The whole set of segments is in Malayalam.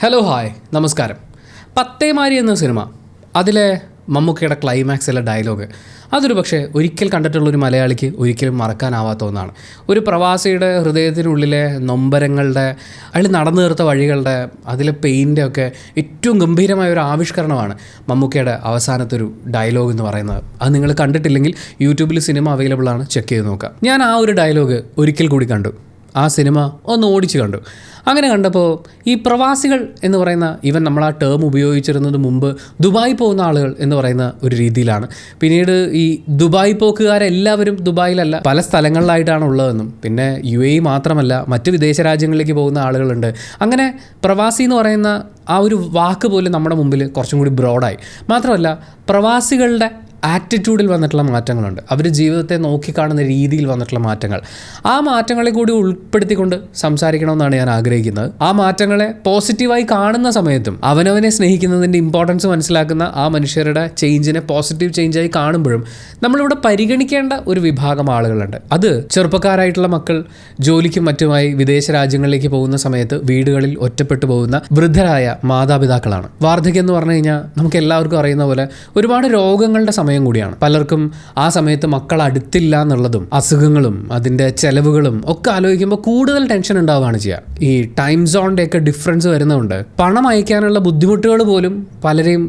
ഹലോ ഹായ് നമസ്കാരം. പത്തേമാരി എന്ന സിനിമ, അതിലെ മമ്മൂക്കയുടെ ക്ലൈമാക്സിലെ ഡയലോഗ്, അതൊരു പക്ഷേ ഒരിക്കൽ കണ്ടിട്ടുള്ളൊരു മലയാളിക്ക് ഒരിക്കലും മറക്കാനാവാത്ത ഒന്നാണ്. ഒരു പ്രവാസിയുടെ ഹൃദയത്തിനുള്ളിലെ നൊമ്പരങ്ങളുടെ, അയാൾ നടന്നു തീർത്ത വഴികളുടെ, അതിലെ പെയിൻ്റെ ഒക്കെ ഏറ്റവും ഗംഭീരമായ ഒരു ആവിഷ്കരണമാണ് മമ്മൂക്കയുടെ അവസാനത്തെ ഒരു ഡയലോഗ് എന്ന് പറയുന്നത്. അത് നിങ്ങൾ കണ്ടിട്ടില്ലെങ്കിൽ യൂട്യൂബിൽ സിനിമ അവൈലബിൾ ആണ്, ചെക്ക് ചെയ്ത് നോക്കാം. ഞാൻ ആ ഒരു ഡയലോഗ് ഒരിക്കൽ കൂടി കണ്ടു, ആ സിനിമ ഒന്ന് ഓടിച്ച് കണ്ടു. അങ്ങനെ കണ്ടപ്പോൾ ഈ പ്രവാസികൾ എന്ന് പറയുന്ന, ഇവൻ നമ്മൾ ആ ടേം ഉപയോഗിച്ചിരുന്നത് മുമ്പ് ദുബായ് പോകുന്ന ആളുകൾ എന്ന് പറയുന്ന ഒരു രീതിയിലാണ്. പിന്നീട് ഈ ദുബായ് പോക്കുകാരെല്ലാവരും ദുബായിലല്ല, പല സ്ഥലങ്ങളിലായിട്ടാണ് ഉള്ളതെന്നും, പിന്നെ UAE മാത്രമല്ല മറ്റ് വിദേശ രാജ്യങ്ങളിലേക്ക് പോകുന്ന ആളുകളുണ്ട്. അങ്ങനെ പ്രവാസി എന്ന് പറയുന്ന ആ ഒരു വാക്ക് പോലും നമ്മുടെ മുമ്പിൽ കുറച്ചും കൂടി ബ്രോഡായി. മാത്രമല്ല പ്രവാസികളുടെ ആറ്റിറ്റ്യൂഡിൽ വന്നിട്ടുള്ള മാറ്റങ്ങളുണ്ട്, അവർ ജീവിതത്തെ നോക്കിക്കാണുന്ന രീതിയിൽ വന്നിട്ടുള്ള മാറ്റങ്ങൾ, ആ മാറ്റങ്ങളെ കൂടി ഉൾപ്പെടുത്തിക്കൊണ്ട് സംസാരിക്കണമെന്നാണ് ഞാൻ ആഗ്രഹിക്കുന്നത്. ആ മാറ്റങ്ങളെ പോസിറ്റീവായി കാണുന്ന സമയത്തും അവനവനെ സ്നേഹിക്കുന്നതിൻ്റെ ഇമ്പോർട്ടൻസ് മനസ്സിലാക്കുന്ന ആ മനുഷ്യരുടെ ചേഞ്ചിനെ പോസിറ്റീവ് ചേഞ്ചായി കാണുമ്പോഴും നമ്മളിവിടെ പരിഗണിക്കേണ്ട ഒരു വിഭാഗം ആളുകളുണ്ട്. അത് ചെറുപ്പക്കാരായിട്ടുള്ള മക്കൾ ജോലിക്കും മറ്റുമായി വിദേശ രാജ്യങ്ങളിലേക്ക് പോകുന്ന സമയത്ത് വീടുകളിൽ ഒറ്റപ്പെട്ടു പോകുന്ന വൃദ്ധരായ മാതാപിതാക്കളാണ്. വാർദ്ധക്യം എന്ന് പറഞ്ഞു കഴിഞ്ഞാൽ നമുക്ക് എല്ലാവർക്കും അറിയുന്ന പോലെ ഒരുപാട് രോഗങ്ങളുടെ സമയം കൂടിയാണ്. പലർക്കും ആ സമയത്ത് മക്കൾ അടുത്തില്ല എന്നുള്ളതും അസുഖങ്ങളും അതിൻ്റെ ചെലവുകളും ഒക്കെ ആലോചിക്കുമ്പോൾ കൂടുതൽ ടെൻഷൻ ഉണ്ടാവുകയാണ് ചെയ്യുക. ഈ ടൈം സോണിൻ്റെ ഒക്കെ ഡിഫറൻസ് വരുന്നതുകൊണ്ട് പണം അയക്കാനുള്ള ബുദ്ധിമുട്ടുകൾ പോലും പലരെയും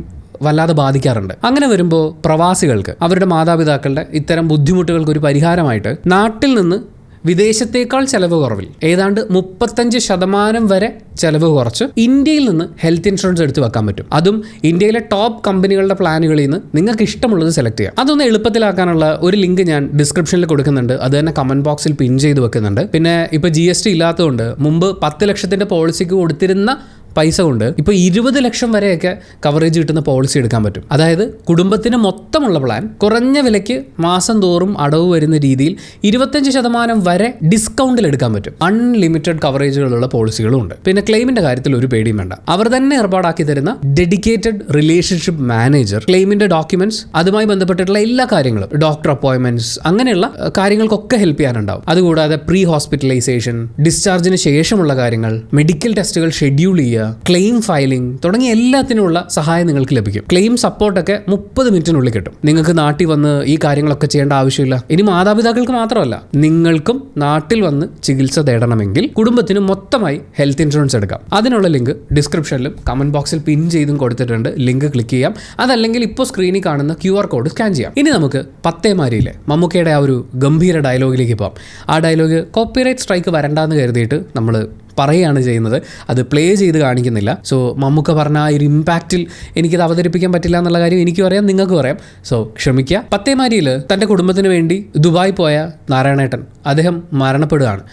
വല്ലാതെ ബാധിക്കാറുണ്ട്. അങ്ങനെ വരുമ്പോൾ പ്രവാസികൾക്ക് അവരുടെ മാതാപിതാക്കളുടെ ഇത്തരം ബുദ്ധിമുട്ടുകൾക്ക് ഒരു പരിഹാരമായിട്ട് നാട്ടിൽ നിന്ന് വിദേശത്തേക്കാൾ ചെലവ് കുറവിൽ ഏതാണ്ട് 35% വരെ ചെലവ് കുറച്ച് ഇന്ത്യയിൽ നിന്ന് ഹെൽത്ത് ഇൻഷുറൻസ് എടുത്ത് വെക്കാൻ പറ്റും. അതും ഇന്ത്യയിലെ ടോപ്പ് കമ്പനികളുടെ പ്ലാനുകളിൽ നിന്ന് നിങ്ങൾക്ക് ഇഷ്ടമുള്ളത് സെലക്ട് ചെയ്യാം. അതൊന്ന് എളുപ്പത്തിലാക്കാനുള്ള ഒരു ലിങ്ക് ഞാൻ ഡിസ്ക്രിപ്ഷനിൽ കൊടുക്കുന്നുണ്ട്, അത് തന്നെ കമന്റ് ബോക്സിൽ പിൻ ചെയ്ത് വെക്കുന്നുണ്ട്. പിന്നെ ഇപ്പോൾ GST ഇല്ലാത്തതുകൊണ്ട് മുമ്പ് 10 ലക്ഷത്തിൻ്റെ പോളിസിക്ക് കൊടുത്തിരുന്ന പൈസ കൊണ്ട് ഇപ്പോൾ 20 ലക്ഷം വരെയൊക്കെ കവറേജ് കിട്ടുന്ന പോളിസി എടുക്കാൻ പറ്റും. അതായത് കുടുംബത്തിന് മൊത്തമുള്ള പ്ലാൻ കുറഞ്ഞ വിലയ്ക്ക് മാസം തോറും അടവ് വരുന്ന രീതിയിൽ 25% വരെ ഡിസ്കൗണ്ടിൽ എടുക്കാൻ പറ്റും. അൺലിമിറ്റഡ് കവറേജുകളുള്ള പോളിസികളും ഉണ്ട്. പിന്നെ ക്ലെയിമിന്റെ കാര്യത്തിൽ ഒരു പേടിയും വേണ്ട, അവർ തന്നെ ഏർപ്പാടാക്കി തരുന്ന ഡെഡിക്കേറ്റഡ് റിലേഷൻഷിപ്പ് മാനേജർ ക്ലെയിമിന്റെ ഡോക്യുമെന്റ്സ്, അതുമായി ബന്ധപ്പെട്ടിട്ടുള്ള എല്ലാ കാര്യങ്ങളും, ഡോക്ടർ അപ്പോയിന്റ്മെന്റ്സ്, അങ്ങനെയുള്ള കാര്യങ്ങൾക്കൊക്കെ ഹെൽപ്പ് ചെയ്യാനുണ്ടാവും. അതുകൂടാതെ പ്രീ ഹോസ്പിറ്റലൈസേഷൻ, ഡിസ്ചാർജിന് ശേഷമുള്ള കാര്യങ്ങൾ, മെഡിക്കൽ ടെസ്റ്റുകൾ ഷെഡ്യൂൾ ചെയ്യുക, ക്ലെയിം ഫയലിംഗ് തുടങ്ങിയ എല്ലാത്തിനുള്ള സഹായം നിങ്ങൾക്ക് ലഭിക്കും. ക്ലെയിം സപ്പോർട്ടൊക്കെ 30 മിനിറ്റിനുള്ളിൽ കിട്ടും. നിങ്ങൾക്ക് നാട്ടിൽ വന്ന് ഈ കാര്യങ്ങളൊക്കെ ചെയ്യേണ്ട ആവശ്യമില്ല. ഇനി മാതാപിതാക്കൾക്ക് മാത്രമല്ല, നിങ്ങൾക്കും നാട്ടിൽ വന്ന് ചികിത്സ തേടണമെങ്കിൽ കുടുംബത്തിന് മൊത്തമായി ഹെൽത്ത് ഇൻഷുറൻസ് എടുക്കാം. അതിനുള്ള ലിങ്ക് ഡിസ്ക്രിപ്ഷനിലും കമന്റ് ബോക്സിൽ പിൻ ചെയ്തും കൊടുത്തിട്ടുണ്ട്, ലിങ്ക് ക്ലിക്ക് ചെയ്യാം. അതല്ലെങ്കിൽ ഇപ്പോൾ സ്ക്രീനിൽ കാണുന്ന QR കോഡ് സ്കാൻ ചെയ്യാം. ഇനി നമുക്ക് പത്തേമാരിയിലെ മമ്മൂക്കയുടെ ആ ഒരു ഗംഭീര ഡയലോഗിലേക്ക് പോകാം. ആ ഡയലോഗ് കോപ്പിറൈറ്റ് സ്ട്രൈക്ക് വരണ്ടെന്ന് കരുതിയിട്ട് നമ്മൾ പറയുകയാണ് ചെയ്യുന്നത്, അത് പ്ലേ ചെയ്ത് കാണിക്കുന്നില്ല. സോ മമ്മൂക്ക പറഞ്ഞ ആ ഒരു ഇമ്പാക്റ്റിൽ എനിക്കത് അവതരിപ്പിക്കാൻ പറ്റില്ല എന്നുള്ള കാര്യം എനിക്കും അറിയാം, നിങ്ങൾക്കും അറിയാം. സോ ക്ഷമിക്കുക. പത്തേമാരിയിൽ തൻ്റെ കുടുംബത്തിന് വേണ്ടി ദുബായ് പോയ നാരായണേട്ടൻ, അദ്ദേഹം മരണപ്പെടുകയാണ്.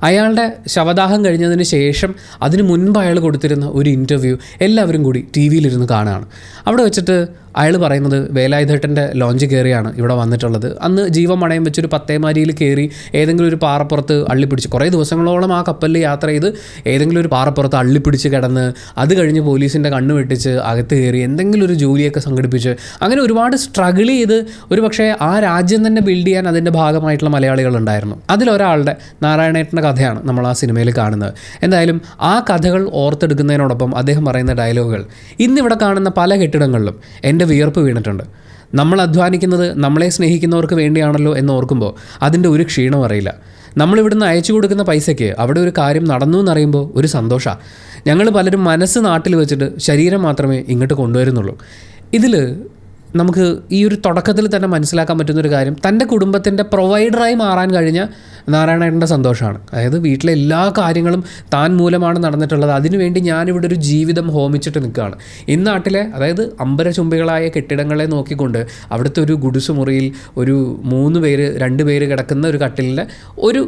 അയാളുടെ ശവദാഹം കഴിഞ്ഞതിന് ശേഷം അതിന് മുൻപ് അയാൾ കൊടുത്തിരുന്ന ഒരു ഇൻ്റർവ്യൂ എല്ലാവരും കൂടി TV-യിലിരുന്ന് കാണുകയാണ്. അവിടെ വെച്ചിട്ട് അയാൾ പറയുന്നത് വേലായുധേട്ടൻ്റെ ലോഞ്ച് കയറിയാണ് ഇവിടെ വന്നിട്ടുള്ളത്. അന്ന് ജീവൻ മണയം വെച്ചൊരു പത്തേമാരിയിൽ കയറി ഏതെങ്കിലും ഒരു പാറപ്പുറത്ത് അള്ളിപ്പിടിച്ച് കുറേ ദിവസങ്ങളോളം ആ കപ്പലിൽ യാത്ര ചെയ്ത് ഏതെങ്കിലും ഒരു പാറപ്പുറത്ത് അള്ളിപ്പിടിച്ച് കിടന്ന്, അത് കഴിഞ്ഞ് പോലീസിൻ്റെ കണ്ണ് വെട്ടിച്ച് അകത്ത് കയറി എന്തെങ്കിലും ഒരു ജോലിയൊക്കെ സംഘടിപ്പിച്ച് അങ്ങനെ ഒരുപാട് സ്ട്രഗിൾ ചെയ്ത് ഒരു പക്ഷേ ആ രാജ്യം തന്നെ ബിൽഡ് ചെയ്യാൻ അതിൻ്റെ ഭാഗമായിട്ടുള്ള മലയാളികളുണ്ടായിരുന്നു. അതിലൊരാളുടെ, നാരായണേട്ടൻ്റെ കഥയാണ് നമ്മൾ ആ സിനിമയിൽ കാണുന്നത്. എന്തായാലും ആ കഥകൾ ഓർത്തെടുക്കുന്നതിനോടൊപ്പം അദ്ദേഹം പറയുന്ന ഡയലോഗുകൾ, ഇന്നിവിടെ കാണുന്ന പല കെട്ടിടങ്ങളിലും എൻ്റെ വിയർപ്പ് വീണിട്ടുണ്ട്. നമ്മൾ അധ്വാനിക്കുന്നത് നമ്മളെ സ്നേഹിക്കുന്നവർക്ക് വേണ്ടിയാണല്ലോ എന്ന് ഓർക്കുമ്പോൾ അതിൻ്റെ ഒരു ക്ഷീണം അറിയില്ല. നമ്മളിവിടുന്ന് അയച്ചു കൊടുക്കുന്ന പൈസയ്ക്ക് അവിടെ ഒരു കാര്യം നടന്നു എന്നറിയുമ്പോൾ ഒരു സന്തോഷമാണ്. ഞങ്ങൾ പലരും മനസ്സ് നാട്ടിൽ വെച്ചിട്ട് ശരീരം മാത്രമേ ഇങ്ങോട്ട് കൊണ്ടുവരുന്നുള്ളൂ. ഇതിൽ നമുക്ക് ഈ ഒരു തുടക്കത്തിൽ തന്നെ മനസ്സിലാക്കാൻ പറ്റുന്നൊരു കാര്യം, തൻ്റെ കുടുംബത്തിൻ്റെ പ്രൊവൈഡറായി മാറാൻ കഴിഞ്ഞ നാരായണേട്ടൻ്റെ സന്തോഷമാണ്. അതായത് വീട്ടിലെ എല്ലാ കാര്യങ്ങളും താൻ മൂലമാണ് നടന്നിട്ടുള്ളത്, അതിനുവേണ്ടി ഞാനിവിടെ ഒരു ജീവിതം ഹോമിച്ചിട്ട് നിൽക്കുകയാണ്. നാട്ടിലെ, അതായത് അമ്പരചുംബികളായ കെട്ടിടങ്ങളെ നോക്കിക്കൊണ്ട് അവിടുത്തെ ഒരു ഗുഡിസു മുറിയിൽ ഒരു 2 പേര് കിടക്കുന്ന ഒരു കട്ടിലിൻ്റെ ഒരു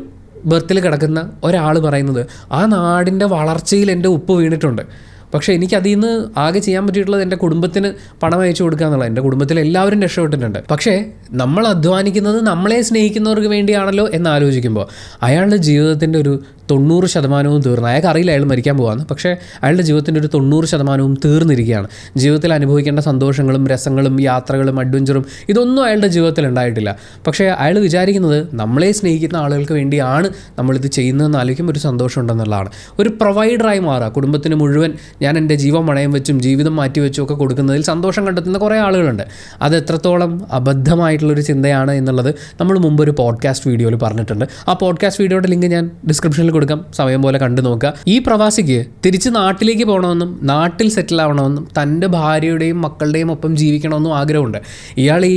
ബർത്തിൽ കിടക്കുന്ന ഒരാൾ പറയുന്നത്, ആ നാടിൻ്റെ വളർച്ചയിൽ എൻ്റെ ഉപ്പ് വീണിട്ടുണ്ട്, പക്ഷേ എനിക്കതിൽ നിന്ന് ആകെ ചെയ്യാൻ പറ്റിയിട്ടുള്ളത് എൻ്റെ കുടുംബത്തിന് പണം അയച്ചു കൊടുക്കുക എന്നുള്ളത്. എൻ്റെ കുടുംബത്തിൽ എല്ലാവരും രക്ഷപ്പെട്ടിട്ടുണ്ട്. പക്ഷേ നമ്മൾ അധ്വാനിക്കുന്നത് നമ്മളെ സ്നേഹിക്കുന്നവർക്ക് വേണ്ടിയാണല്ലോ എന്ന് ആലോചിക്കുമ്പോൾ അയാളുടെ ജീവിതത്തിൻ്റെ ഒരു 90% തീർന്നു. അയാൾക്ക് അറിയില്ല അയാൾ മരിക്കാൻ പോകാമെന്ന്, പക്ഷേ അയാളുടെ ജീവിതത്തിൻ്റെ ഒരു 90% തീർന്നിരിക്കുകയാണ്. ജീവിതത്തിൽ അനുഭവിക്കേണ്ട സന്തോഷങ്ങളും രസങ്ങളും യാത്രകളും അഡ്വഞ്ചറും ഇതൊന്നും അയാളുടെ ജീവിതത്തിൽ ഉണ്ടായിട്ടില്ല. പക്ഷേ അയാൾ വിചാരിക്കുന്നത് നമ്മളെ സ്നേഹിക്കുന്ന ആളുകൾക്ക് വേണ്ടിയാണ് നമ്മളിത് ചെയ്യുന്നതെന്ന് ആലോചിക്കുമ്പോൾ ഒരു സന്തോഷം ഉണ്ടെന്നുള്ളതാണ്. ഒരു പ്രൊവൈഡറായി മാറുക, കുടുംബത്തിന് മുഴുവൻ ഞാൻ എൻ്റെ ജീവൻ പണയം വെച്ചും ജീവിതം മാറ്റിവെച്ചും ഒക്കെ കൊടുക്കുന്നതിൽ സന്തോഷം കണ്ടെത്തുന്ന കുറേ ആളുകളുണ്ട്. അത് എത്രത്തോളം അബദ്ധമായിട്ടുള്ളൊരു ചിന്തയാണ് എന്നുള്ളത് നമ്മൾ മുമ്പ് ഒരു പോഡ്കാസ്റ്റ് വീഡിയോയിൽ പറഞ്ഞിട്ടുണ്ട്. ആ പോഡ്കാസ്റ്റ് വീഡിയോയുടെ ലിങ്ക് ഞാൻ ഡിസ്ക്രിപ്ഷനിൽ കൊടുക്കാം, സമയം പോലെ കണ്ടു നോക്കുക. ഈ പ്രവാസിക്ക് തിരിച്ച് നാട്ടിലേക്ക് പോകണമെന്നും നാട്ടിൽ സെറ്റിൽ ആവണമെന്നും തൻ്റെ ഭാര്യയുടെയും മക്കളുടെയും ഒപ്പം ജീവിക്കണമെന്നും ആഗ്രഹമുണ്ട്. ഇയാൾ ഈ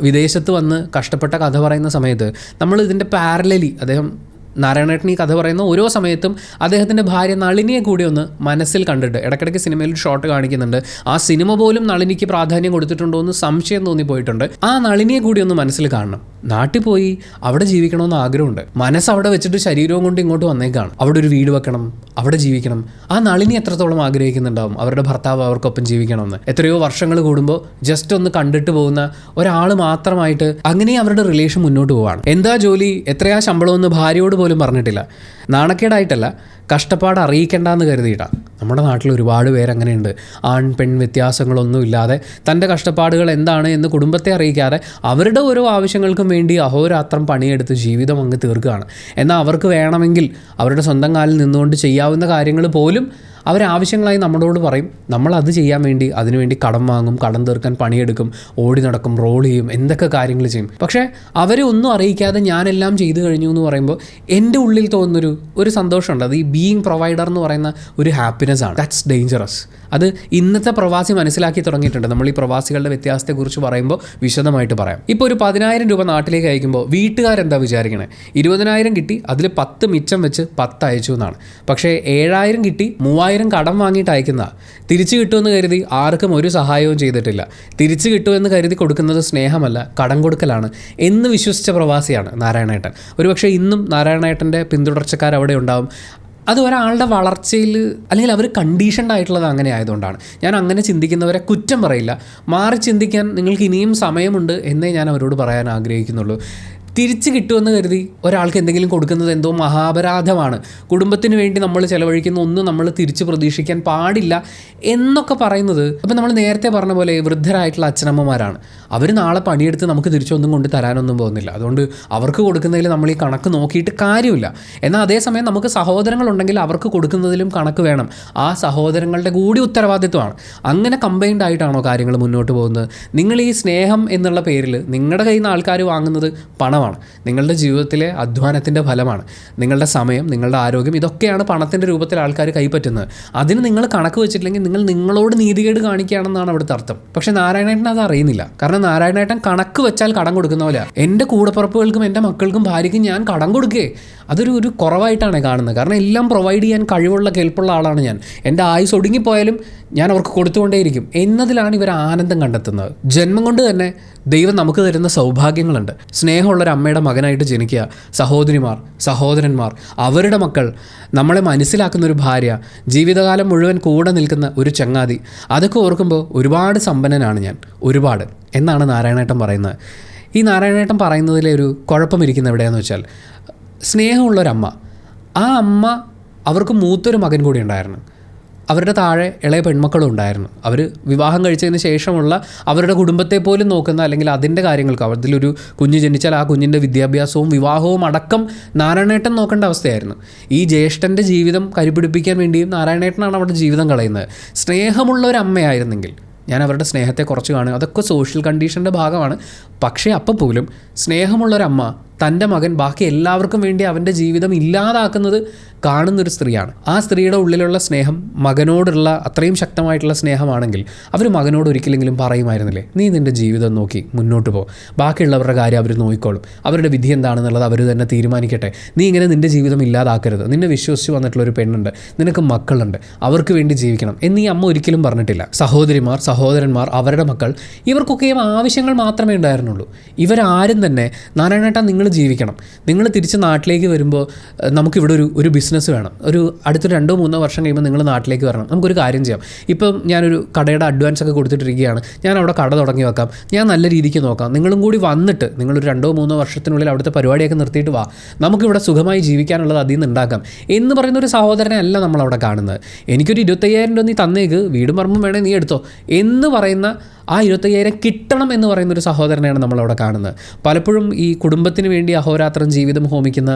വിദേശത്ത് വന്ന് കഷ്ടപ്പെട്ട കഥ പറയുന്ന സമയത്ത് നമ്മൾ ഇതിൻ്റെ പാരലലി അദ്ദേഹം നാരായണേട്ടൻ ഈ കഥ പറയുന്ന ഓരോ സമയത്തും അദ്ദേഹത്തിൻ്റെ ഭാര്യ നളിനിയെ കൂടി ഒന്ന് മനസ്സിൽ കണ്ടിട്ട് ഇടയ്ക്കിടയ്ക്ക് സിനിമയിൽ ഷോട്ട് കാണിക്കുന്നുണ്ട്. ആ സിനിമ പോലും നളിനിക്ക് പ്രാധാന്യം കൊടുത്തിട്ടുണ്ടോ എന്ന് സംശയം തോന്നിപ്പോയിട്ടുണ്ട്. ആ നളിനിയെ കൂടി ഒന്ന് മനസ്സിൽ കാണണം. നാട്ടിൽ പോയി അവിടെ ജീവിക്കണമെന്ന് ആഗ്രഹമുണ്ട്. മനസ്സ് അവിടെ വെച്ചിട്ട് ശരീരവും കൊണ്ട് ഇങ്ങോട്ട് വന്നേക്കാണ്. അവിടെ ഒരു വീട് വെക്കണം, അവിടെ ജീവിക്കണം. ആ നളിനി എത്രത്തോളം ആഗ്രഹിക്കുന്നുണ്ടാവും അവരുടെ ഭർത്താവ് അവർക്കൊപ്പം ജീവിക്കണമെന്ന്. എത്രയോ വർഷങ്ങൾ കൂടുമ്പോൾ ജസ്റ്റ് ഒന്ന് കണ്ടിട്ട് പോകുന്ന ഒരാൾ മാത്രമായിട്ട് അങ്ങനെ അവരുടെ റിലേഷൻ മുന്നോട്ട് പോവാണ്. എന്താ ജോലി, എത്രയാ ശമ്പളമെന്ന് ഭാര്യയോട് പോലും പറഞ്ഞിട്ടില്ല. നാണക്കേടായിട്ടല്ല, കഷ്ടപ്പാട് അറിയിക്കേണ്ടെന്ന് കരുതിയിട്ടാണ്. നമ്മുടെ നാട്ടിൽ ഒരുപാട് പേരങ്ങനെയുണ്ട്. ആൺ പെൺ വ്യത്യാസങ്ങളൊന്നും ഇല്ലാതെ തൻ്റെ കഷ്ടപ്പാടുകൾ എന്താണ് എന്ന് കുടുംബത്തെ അറിയിക്കാതെ അവരുടെ ഓരോ ആവശ്യങ്ങൾക്കും വേണ്ടി അഹോരാത്രം പണിയെടുത്ത് ജീവിതം അങ്ങ് തീർക്കുകയാണ്. എന്നാൽ അവർക്ക് വേണമെങ്കിൽ അവരുടെ സ്വന്തം കാലിൽ നിന്നുകൊണ്ട് ചെയ്യാവുന്ന കാര്യങ്ങൾ പോലും അവരാവശ്യങ്ങളായി നമ്മളോട് പറയും. നമ്മളത് ചെയ്യാൻ വേണ്ടി അതിനുവേണ്ടി കടം വാങ്ങും, കടം തീർക്കാൻ പണിയെടുക്കും, ഓടി നടക്കും, റോൾ ചെയ്യും, എന്തൊക്കെ കാര്യങ്ങൾ ചെയ്യും. പക്ഷേ അവരെ ഒന്നും അറിയിക്കാതെ ഞാനെല്ലാം ചെയ്തു കഴിഞ്ഞു എന്ന് പറയുമ്പോൾ എൻ്റെ ഉള്ളിൽ തോന്നുന്നൊരു സന്തോഷമുണ്ട്. അത് ഈ ബീയിങ് പ്രൊവൈഡർ എന്ന് പറയുന്ന ഒരു ഹാപ്പിനെസ് ആണ്. That's dangerous. അത് ഇന്നത്തെ പ്രവാസി മനസ്സിലാക്കി തുടങ്ങിയിട്ടുണ്ട്. നമ്മൾ ഈ പ്രവാസികളുടെ വ്യത്യാസത്തെക്കുറിച്ച് പറയുമ്പോൾ വിശദമായിട്ട് പറയാം. ഇപ്പോൾ ഒരു 10,000 രൂപ നാട്ടിലേക്ക് അയക്കുമ്പോൾ വീട്ടുകാരെന്താ വിചാരിക്കണേ? 20,000 കിട്ടി, അതിൽ 10 മിച്ചം വെച്ച് 10 അയച്ചു എന്നാണ്. പക്ഷേ 7,000 കിട്ടി, 3,000 കടം വാങ്ങിയിട്ട് അയക്കുന്ന തിരിച്ചു കിട്ടുമെന്ന് കരുതി ആർക്കും ഒരു സഹായവും ചെയ്തിട്ടില്ല. തിരിച്ചു കിട്ടുമെന്ന് കരുതി കൊടുക്കുന്നത് സ്നേഹമല്ല, കടം കൊടുക്കലാണ് എന്ന് വിശ്വസിച്ച പ്രവാസിയാണ് നാരായണേട്ടൻ. ഒരുപക്ഷെ ഇന്നും നാരായണേട്ടൻ്റെ പിന്തുടർച്ചക്കാർ അവിടെ ഉണ്ടാവും. അത് ഒരാളുടെ വളർച്ചയിൽ അല്ലെങ്കിൽ അവർ കണ്ടീഷൻഡ് ആയിട്ടുള്ളത് അങ്ങനെ ആയതുകൊണ്ടാണ്. ഞാൻ അങ്ങനെ ചിന്തിക്കുന്നവരെ കുറ്റം പറയില്ല. മാറി ചിന്തിക്കാൻ നിങ്ങൾക്ക് ഇനിയും സമയമുണ്ട് എന്നേ ഞാൻ അവരോട് പറയാൻ ആഗ്രഹിക്കുന്നുള്ളൂ. തിരിച്ച് കിട്ടുമെന്ന് കരുതി ഒരാൾക്ക് എന്തെങ്കിലും കൊടുക്കുന്നത് എന്തോ മഹാപരാധമാണ്. കുടുംബത്തിന് വേണ്ടി നമ്മൾ ചിലവഴിക്കുന്ന ഒന്നും നമ്മൾ തിരിച്ച് പ്രതീക്ഷിക്കാൻ പാടില്ല എന്നൊക്കെ പറയുന്നത് ഇപ്പം നമ്മൾ നേരത്തെ പറഞ്ഞ പോലെ വൃദ്ധരായിട്ടുള്ള അച്ഛനമ്മമാരാണ്. അവർ നാളെ പണിയെടുത്ത് നമുക്ക് തിരിച്ചൊന്നും കൊണ്ട് തരാനൊന്നും പോകുന്നില്ല. അതുകൊണ്ട് അവർക്ക് കൊടുക്കുന്നതിൽ നമ്മൾ ഈ കണക്ക് നോക്കിയിട്ട് കാര്യമില്ല. എന്നാൽ അതേസമയം നമുക്ക് സഹോദരങ്ങളുണ്ടെങ്കിൽ അവർക്ക് കൊടുക്കുന്നതിലും കണക്ക് വേണം. ആ സഹോദരങ്ങളുടെ കൂടി ഉത്തരവാദിത്വമാണ്. അങ്ങനെ കമ്പൈൻഡ് ആയിട്ടാണോ കാര്യങ്ങൾ മുന്നോട്ട് പോകുന്നത്? നിങ്ങൾ ഈ സ്നേഹം എന്നുള്ള പേരിൽ നിങ്ങളുടെ കയ്യിൽ നിന്ന് ആൾക്കാർ വാങ്ങുന്നത് പണമാണ്. നിങ്ങളുടെ ജീവിതത്തിലെ അധ്വാനത്തിൻ്റെ ഫലമാണ്. നിങ്ങളുടെ സമയം, നിങ്ങളുടെ ആരോഗ്യം, ഇതൊക്കെയാണ് പണത്തിൻ്റെ രൂപത്തിൽ ആൾക്കാർ കൈപ്പറ്റുന്നത്. അതിന് നിങ്ങൾ കണക്ക് വെച്ചിട്ടില്ലെങ്കിൽ നിങ്ങൾ നിങ്ങളോട് നീതികേട് കാണിക്കുകയാണെന്നാണ് അവിടുത്തെ അർത്ഥം. പക്ഷേ നാരായണേട്ടൻ അത് അറിയുന്നില്ല. കാരണം നാരായണേട്ടൻ കണക്ക് വെച്ചാൽ കടം കൊടുക്കുന്ന പോലെ എൻ്റെ കൂടപ്പുറപ്പുകൾക്കും എൻ്റെ മക്കൾക്കും ഭാര്യയ്ക്കും ഞാൻ കടം കൊടുക്കേ അതൊരു കുറവായിട്ടാണ് കാണുന്നത്. കാരണം എല്ലാം പ്രൊവൈഡ് ചെയ്യാൻ കഴിവുള്ള കെൽപ്പുള്ള ആളാണ് ഞാൻ. എൻ്റെ ആയുസ് ഒടുങ്ങിപ്പോയാലും ഞാൻ അവർക്ക് കൊടുത്തുകൊണ്ടേയിരിക്കും എന്നതിലാണ് ഇവർ ആനന്ദം കണ്ടെത്തുന്നത്. ജന്മം കൊണ്ട് തന്നെ ദൈവം നമുക്ക് തരുന്ന സൗഭാഗ്യങ്ങളുണ്ട്. സ്നേഹമുള്ളൊരു അമ്മയുടെ മകനായിട്ട് ജനിക്കുക, സഹോദരിമാർ, സഹോദരന്മാർ, അവരുടെ മക്കൾ, നമ്മളെ മനസ്സിലാക്കുന്നൊരു ഭാര്യ, ജീവിതകാലം മുഴുവൻ കൂടെ നിൽക്കുന്ന ഒരു ചങ്ങാതി, അതൊക്കെ ഓർക്കുമ്പോൾ ഒരുപാട് സമ്പന്നനാണ് ഞാൻ, ഒരുപാട് എന്നാണ് നാരായണേട്ടൻ പറയുന്നത്. ഈ നാരായണേട്ടൻ പറയുന്നതിലെ ഒരു കുഴപ്പമിരിക്കുന്ന എവിടെയാണെന്ന് വെച്ചാൽ, സ്നേഹമുള്ളൊരമ്മ, ആ അമ്മ അവർക്ക് മൂത്തൊരു മകൻ കൂടി ഉണ്ടായിരുന്നു. അവരുടെ താഴെ ഇളയ പെൺമക്കളും ഉണ്ടായിരുന്നു. അവർ വിവാഹം കഴിച്ചതിന് ശേഷമുള്ള അവരുടെ കുടുംബത്തെ പോലും നോക്കുന്ന, അല്ലെങ്കിൽ അതിൻ്റെ കാര്യങ്ങൾക്ക്, അതിലൊരു കുഞ്ഞ് ജനിച്ചാൽ ആ കുഞ്ഞിൻ്റെ വിദ്യാഭ്യാസവും വിവാഹവും അടക്കം നാരായണേട്ടൻ നോക്കേണ്ട അവസ്ഥയായിരുന്നു. ഈ ജ്യേഷ്ഠൻ്റെ ജീവിതം കരിപിടിപ്പിക്കാൻ വേണ്ടിയും നാരായണേട്ടനാണ് അവരുടെ ജീവിതം കളയുന്നത്. സ്നേഹമുള്ള ഒരു അമ്മയായിരുന്നെങ്കിൽ ഞാൻ അവരുടെ സ്നേഹത്തെ കുറച്ച് കാണുക, അതൊക്കെ സോഷ്യൽ കണ്ടീഷൻ്റെ ഭാഗമാണ്. പക്ഷേ അപ്പം പോലും സ്നേഹമുള്ളൊരമ്മ തൻ്റെ മകൻ ബാക്കി എല്ലാവർക്കും വേണ്ടി അവൻ്റെ ജീവിതം ഇല്ലാതാക്കുന്നത് കാണുന്നൊരു സ്ത്രീയാണ്. ആ സ്ത്രീയുടെ ഉള്ളിലുള്ള സ്നേഹം മകനോടുള്ള അത്രയും ശക്തമായിട്ടുള്ള സ്നേഹമാണെങ്കിൽ അവർ മകനോട് ഒരിക്കലെങ്കിലും പറയുമായിരുന്നില്ലേ, നീ നിൻ്റെ ജീവിതം നോക്കി മുന്നോട്ട് പോ, ബാക്കിയുള്ളവരുടെ കാര്യം അവർ നോക്കിക്കോളും, അവരുടെ വിധി എന്താണെന്നുള്ളത് അവർ തന്നെ തീരുമാനിക്കട്ടെ, നീ ഇങ്ങനെ നിൻ്റെ ജീവിതം ഇല്ലാതാക്കരുത്, നിന്നെ വിശ്വസിച്ച് വന്നിട്ടുള്ളൊരു പെണ്ണുണ്ട്, നിനക്ക് മക്കളുണ്ട്, അവർക്ക് വേണ്ടി ജീവിക്കണം എന്ന് ഈ അമ്മ ഒരിക്കലും പറഞ്ഞിട്ടില്ല. സഹോദരിമാർ, സഹോദരന്മാർ, അവരുടെ മക്കൾ, ഇവർക്കൊക്കെയും ആവശ്യങ്ങൾ മാത്രമേ ഉണ്ടായിരുന്നുള്ളൂ. ഇവരാരും തന്നെ നാരായണേട്ടാ നിങ്ങൾ ജീവിക്കണം, നിങ്ങൾ തിരിച്ച് നാട്ടിലേക്ക് വരുമ്പോൾ നമുക്കിവിടെ ഒരു ബിസിനസ് വേണം, അടുത്തൊരു 2-3 വർഷം കഴിയുമ്പോൾ നിങ്ങൾ നാട്ടിലേക്ക് വരണം, നമുക്കൊരു കാര്യം ചെയ്യാം, ഇപ്പം ഞാനൊരു കടയുടെ അഡ്വാൻസ് ഒക്കെ കൊടുത്തിട്ടിരിക്കുകയാണ്, ഞാൻ അവിടെ കട തുടങ്ങി വെക്കാം, ഞാൻ നല്ല രീതിക്ക് നോക്കാം, നിങ്ങളും കൂടി വന്നിട്ട് നിങ്ങളൊരു 2-3 വർഷത്തിനുള്ളിൽ അവിടുത്തെ പരിപാടിയൊക്കെ നിർത്തിയിട്ട് വാ, നമുക്കിവിടെ സുഖമായി ജീവിക്കാനുള്ളത് അതിൽ നിന്ന് ഉണ്ടാക്കാം എന്ന് പറയുന്നൊരു സഹോദരനെ അല്ല നമ്മളവിടെ കാണുന്നത്. എനിക്കൊരു 25,000 രൂപ നീ തന്നേക്ക്, വീടും പറമ്പും വേണേൽ നീ എടുത്തോ എന്ന് പറയുന്ന ആ 25,000 കിട്ടണം എന്ന് പറയുന്നൊരു സഹോദരനെയാണ് നമ്മളവിടെ കാണുന്നത്. പലപ്പോഴും ഈ കുടുംബത്തിന് വേണ്ടി അഹോരാത്രം ജീവിതം ഹോമിക്കുന്ന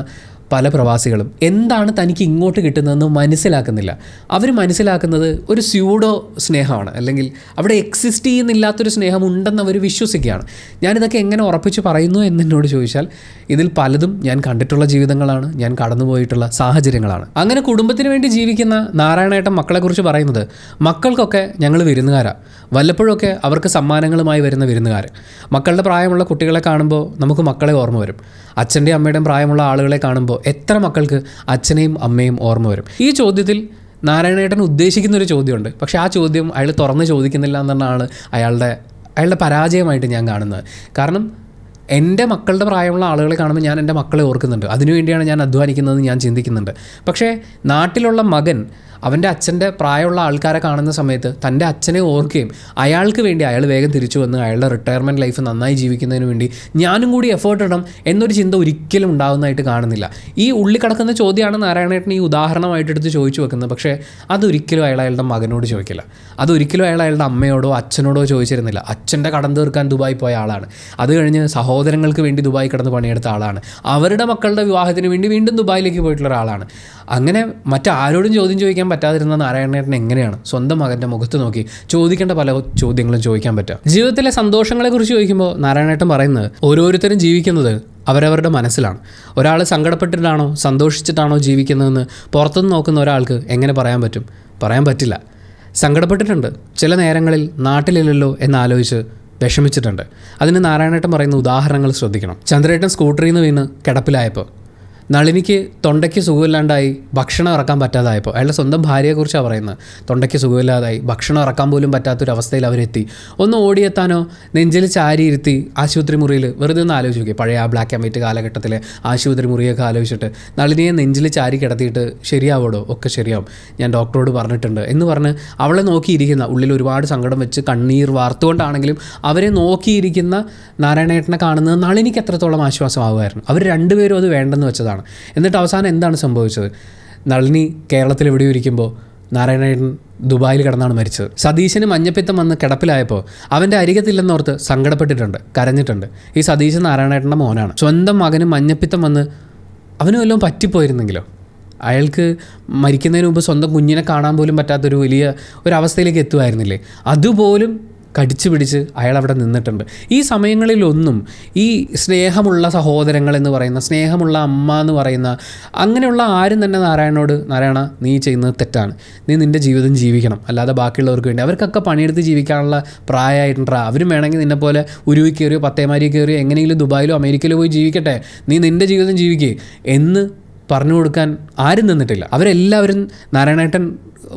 പല പ്രവാസികളും എന്താണ് തനിക്ക് ഇങ്ങോട്ട് കിട്ടുന്നതെന്ന് മനസ്സിലാക്കുന്നില്ല. അവർ മനസ്സിലാക്കുന്നത് ഒരു സ്യൂഡോ സ്നേഹമാണ്, അല്ലെങ്കിൽ അവിടെ എക്സിസ്റ്റ് ചെയ്യുന്നില്ലാത്തൊരു സ്നേഹം ഉണ്ടെന്ന് അവർ വിശ്വസിക്കുകയാണ്. ഞാനിതൊക്കെ എങ്ങനെ ഉറപ്പിച്ച് പറയുന്നു എന്നോട് ചോദിച്ചാൽ ഇതിൽ പലതും ഞാൻ കണ്ടിട്ടുള്ള ജീവിതങ്ങളാണ്, ഞാൻ കടന്നുപോയിട്ടുള്ള സാഹചര്യങ്ങളാണ്. അങ്ങനെ കുടുംബത്തിന് വേണ്ടി ജീവിക്കുന്ന നാരായണേട്ടൻ മക്കളെക്കുറിച്ച് പറയുന്നത്, മക്കൾക്കൊക്കെ ഞങ്ങൾ വിരുന്നുകാരാണ്, വല്ലപ്പോഴൊക്കെ അവർക്ക് സമ്മാനങ്ങളുമായി വരുന്ന വിരുന്നുകാർ. മക്കളുടെ പ്രായമുള്ള കുട്ടികളെ കാണുമ്പോൾ നമുക്ക് മക്കളെ ഓർമ്മ വരും. അച്ഛൻ്റെയും അമ്മയുടെയും പ്രായമുള്ള ആളുകളെ കാണുമ്പോൾ എത്ര മക്കൾക്ക് അച്ഛനെയും അമ്മയും ഓർമ്മ വരും? ഈ ചോദ്യത്തിൽ നാരായണേട്ടൻ ഉദ്ദേശിക്കുന്ന ഒരു ചോദ്യമുണ്ട്. പക്ഷേ ആ ചോദ്യം അയാൾ തുറന്ന് ചോദിക്കുന്നില്ല എന്നാണ് അയാളുടെ പരാജയമായിട്ട് ഞാൻ കാണുന്നത്. കാരണം എൻ്റെ മക്കളുടെ പ്രായമുള്ള ആളുകളെ കാണുമ്പോൾ ഞാൻ എൻ്റെ മക്കളെ ഓർക്കുന്നുണ്ട്, അതിനുവേണ്ടിയാണ് ഞാൻ അധ്വാനിക്കുന്നതെന്ന് ഞാൻ ചിന്തിക്കുന്നുണ്ട്. പക്ഷേ നാട്ടിലുള്ള മകൻ അവൻ്റെ അച്ഛൻ്റെ പ്രായമുള്ള ആൾക്കാരെ കാണുന്ന സമയത്ത് തൻ്റെ അച്ഛനെ ഓർക്കുകയും അയാൾക്ക് വേണ്ടി അയാൾ വേഗം തിരിച്ചു വന്ന് അയാളുടെ റിട്ടയർമെൻറ്റ് ലൈഫ് നന്നായി ജീവിക്കുന്നതിന് വേണ്ടി ഞാനും കൂടി എഫേർട്ട് ഇടണം എന്നൊരു ചിന്ത ഒരിക്കലും ഉണ്ടാകുന്നതായിട്ട് കാണുന്നില്ല. ഈ ഉള്ളി കിടക്കുന്ന ചോദ്യമാണ് നാരായണേട്ടൻ ഈ ഉദാഹരണമായിട്ട് എടുത്ത് ചോദിച്ചു വെക്കുന്നത്. പക്ഷേ അതൊരിക്കലും അയാളുടെ മകനോട് ചോദിക്കില്ല, അതൊരിക്കലും അയാളുടെ അമ്മയോടോ അച്ഛനോടോ ചോദിച്ചിരുന്നില്ല. അച്ഛൻ്റെ കടം തീർക്കാൻ ദുബായി പോയ ആളാണ്, അത് കഴിഞ്ഞ് സഹോദരങ്ങൾക്ക് വേണ്ടി ദുബായി കിടന്ന് പണിയെടുത്ത ആളാണ്, അവരുടെ മക്കളുടെ വിവാഹത്തിന് വേണ്ടി വീണ്ടും ദുബായിലേക്ക് പോയിട്ടുള്ള ഒരാളാണ്. അങ്ങനെ മറ്റാരോടും ചോദ്യം ചോദിക്കാൻ പറ്റാതിരുന്ന നാരായണേട്ടൻ എങ്ങനെയാണ് സ്വന്തം മകൻ്റെ മുഖത്ത് നോക്കി ചോദിക്കേണ്ട പല ചോദ്യങ്ങളും ചോദിക്കാൻ പറ്റുക? ജീവിതത്തിലെ സന്തോഷങ്ങളെക്കുറിച്ച് ചോദിക്കുമ്പോൾ നാരായണേട്ടൻ പറയുന്നത്, ഓരോരുത്തരും ജീവിക്കുന്നത് അവരവരുടെ മനസ്സിലാണ്. ഒരാൾ സങ്കടപ്പെട്ടിട്ടാണോ സന്തോഷിച്ചിട്ടാണോ ജീവിക്കുന്നതെന്ന് പുറത്തുനിന്ന് നോക്കുന്ന ഒരാൾക്ക് എങ്ങനെ പറയാൻ പറ്റും? പറയാൻ പറ്റില്ല. സങ്കടപ്പെട്ടിട്ടുണ്ട്, ചില നേരങ്ങളിൽ നാട്ടിലില്ലല്ലോ എന്നാലോചിച്ച് വിഷമിച്ചിട്ടുണ്ട്. അതിന് നാരായണേട്ടൻ പറയുന്ന ഉദാഹരണങ്ങൾ ശ്രദ്ധിക്കണം. ചന്ദ്രേട്ടൻ സ്കൂട്ടറിൽ നിന്ന് വീണ് കിടപ്പിലായപ്പോൾ, നളിനിക്ക് തൊണ്ടയ്ക്ക് സുഖമില്ലാണ്ടായി ഭക്ഷണം ഇറക്കാൻ പറ്റാതായപ്പോൾ, അയാളുടെ സ്വന്തം ഭാര്യയെക്കുറിച്ചാണ് പറയുന്നത്, തൊണ്ടയ്ക്ക് സുഖമില്ലാതായി ഭക്ഷണം ഇറക്കാൻ പോലും പറ്റാത്തൊരവസ്ഥയിൽ അവരെത്തി. ഒന്ന് ഓടിയെത്താനോ നെഞ്ചിൽ ചാരി ഇരുത്തി ആശുപത്രി മുറിയിൽ വെറുതെ ഒന്ന് ആലോചിച്ച് നോക്കി. പഴയ ആ ബ്ലാക്ക് ആൻഡ് വൈറ്റ് കാലഘട്ടത്തിലെ ആശുപത്രി മുറിയൊക്കെ ആലോചിച്ചിട്ട് നളിനിയെ നെഞ്ചിൽ ചാരി കിടത്തിയിട്ട് ശരിയാവോടോ? ഒക്കെ ശരിയാവും, ഞാൻ ഡോക്ടറോട് പറഞ്ഞിട്ടുണ്ട് എന്ന് പറഞ്ഞ് അവളെ നോക്കിയിരിക്കുന്ന, ഉള്ളിൽ ഒരുപാട് സങ്കടം വെച്ച് കണ്ണീർ വാർത്തുകൊണ്ടാണെങ്കിലും അവരെ നോക്കിയിരിക്കുന്ന നാരായണേട്ടനെ കാണുന്നത് നളിനിക്ക് എത്രത്തോളം ആശ്വാസമാകുമായിരുന്നു. അവർ രണ്ടുപേരും അത് വേണ്ടെന്ന് വെച്ചതാണ്. എന്നിട്ട് അവസാനം എന്താണ് സംഭവിച്ചത്? നളിനി കേരളത്തിൽ എവിടെയോ ഇരിക്കുമ്പോൾ നാരായണേട്ടൻ ദുബായിൽ കിടന്നാണ് മരിച്ചത്. സതീശന് മഞ്ഞപ്പിത്തം വന്ന് കിടപ്പിലായപ്പോൾ അവൻ്റെ അരികത്തില്ലെന്നോർത്ത് സങ്കടപ്പെട്ടിട്ടുണ്ട്, കരഞ്ഞിട്ടുണ്ട്. ഈ സതീശൻ നാരായണേട്ടൻ്റെ മോനാണ്. സ്വന്തം മകന് മഞ്ഞപ്പിത്തം വന്ന് അവന് വല്ലതും പറ്റിപ്പോയിരുന്നെങ്കിലോ? അയാൾക്ക് മരിക്കുന്നതിന് മുമ്പ് സ്വന്തം കുഞ്ഞിനെ കാണാൻ പോലും പറ്റാത്തൊരു വലിയ ഒരവസ്ഥയിലേക്ക് എത്തുമായിരുന്നില്ലേ? അതുപോലും കടിച്ചു പിടിച്ച് അയാൾ അവിടെ നിന്നിട്ടുണ്ട്. ഈ സമയങ്ങളിലൊന്നും ഈ സ്നേഹമുള്ള സഹോദരങ്ങൾ എന്ന് പറയുന്ന, സ്നേഹമുള്ള അമ്മ എന്ന് പറയുന്ന, അങ്ങനെയുള്ള ആരും തന്നെ നാരായണ നീ ചെയ്യുന്നത് തെറ്റാണ്, നീ നിൻ്റെ ജീവിതം ജീവിക്കണം, അല്ലാതെ ബാക്കിയുള്ളവർക്ക് വേണ്ടി, അവർക്കൊക്കെ പണിയെടുത്ത് ജീവിക്കാനുള്ള പ്രായമായിട്ടുണ്ടാ, അവരും വേണമെങ്കിൽ നിന്നെപ്പോലെ ഉരുവി കയറിയോ പത്തേമാരി കയറിയോ എങ്ങനെയെങ്കിലും ദുബായിലോ അമേരിക്കയിലോ പോയി ജീവിക്കട്ടെ, നീ നിൻ്റെ ജീവിതം ജീവിക്കേ എന്ന് പറഞ്ഞു കൊടുക്കാൻ ആരും നിന്നിട്ടില്ല. അവരെല്ലാവരും നാരായണേട്ടൻ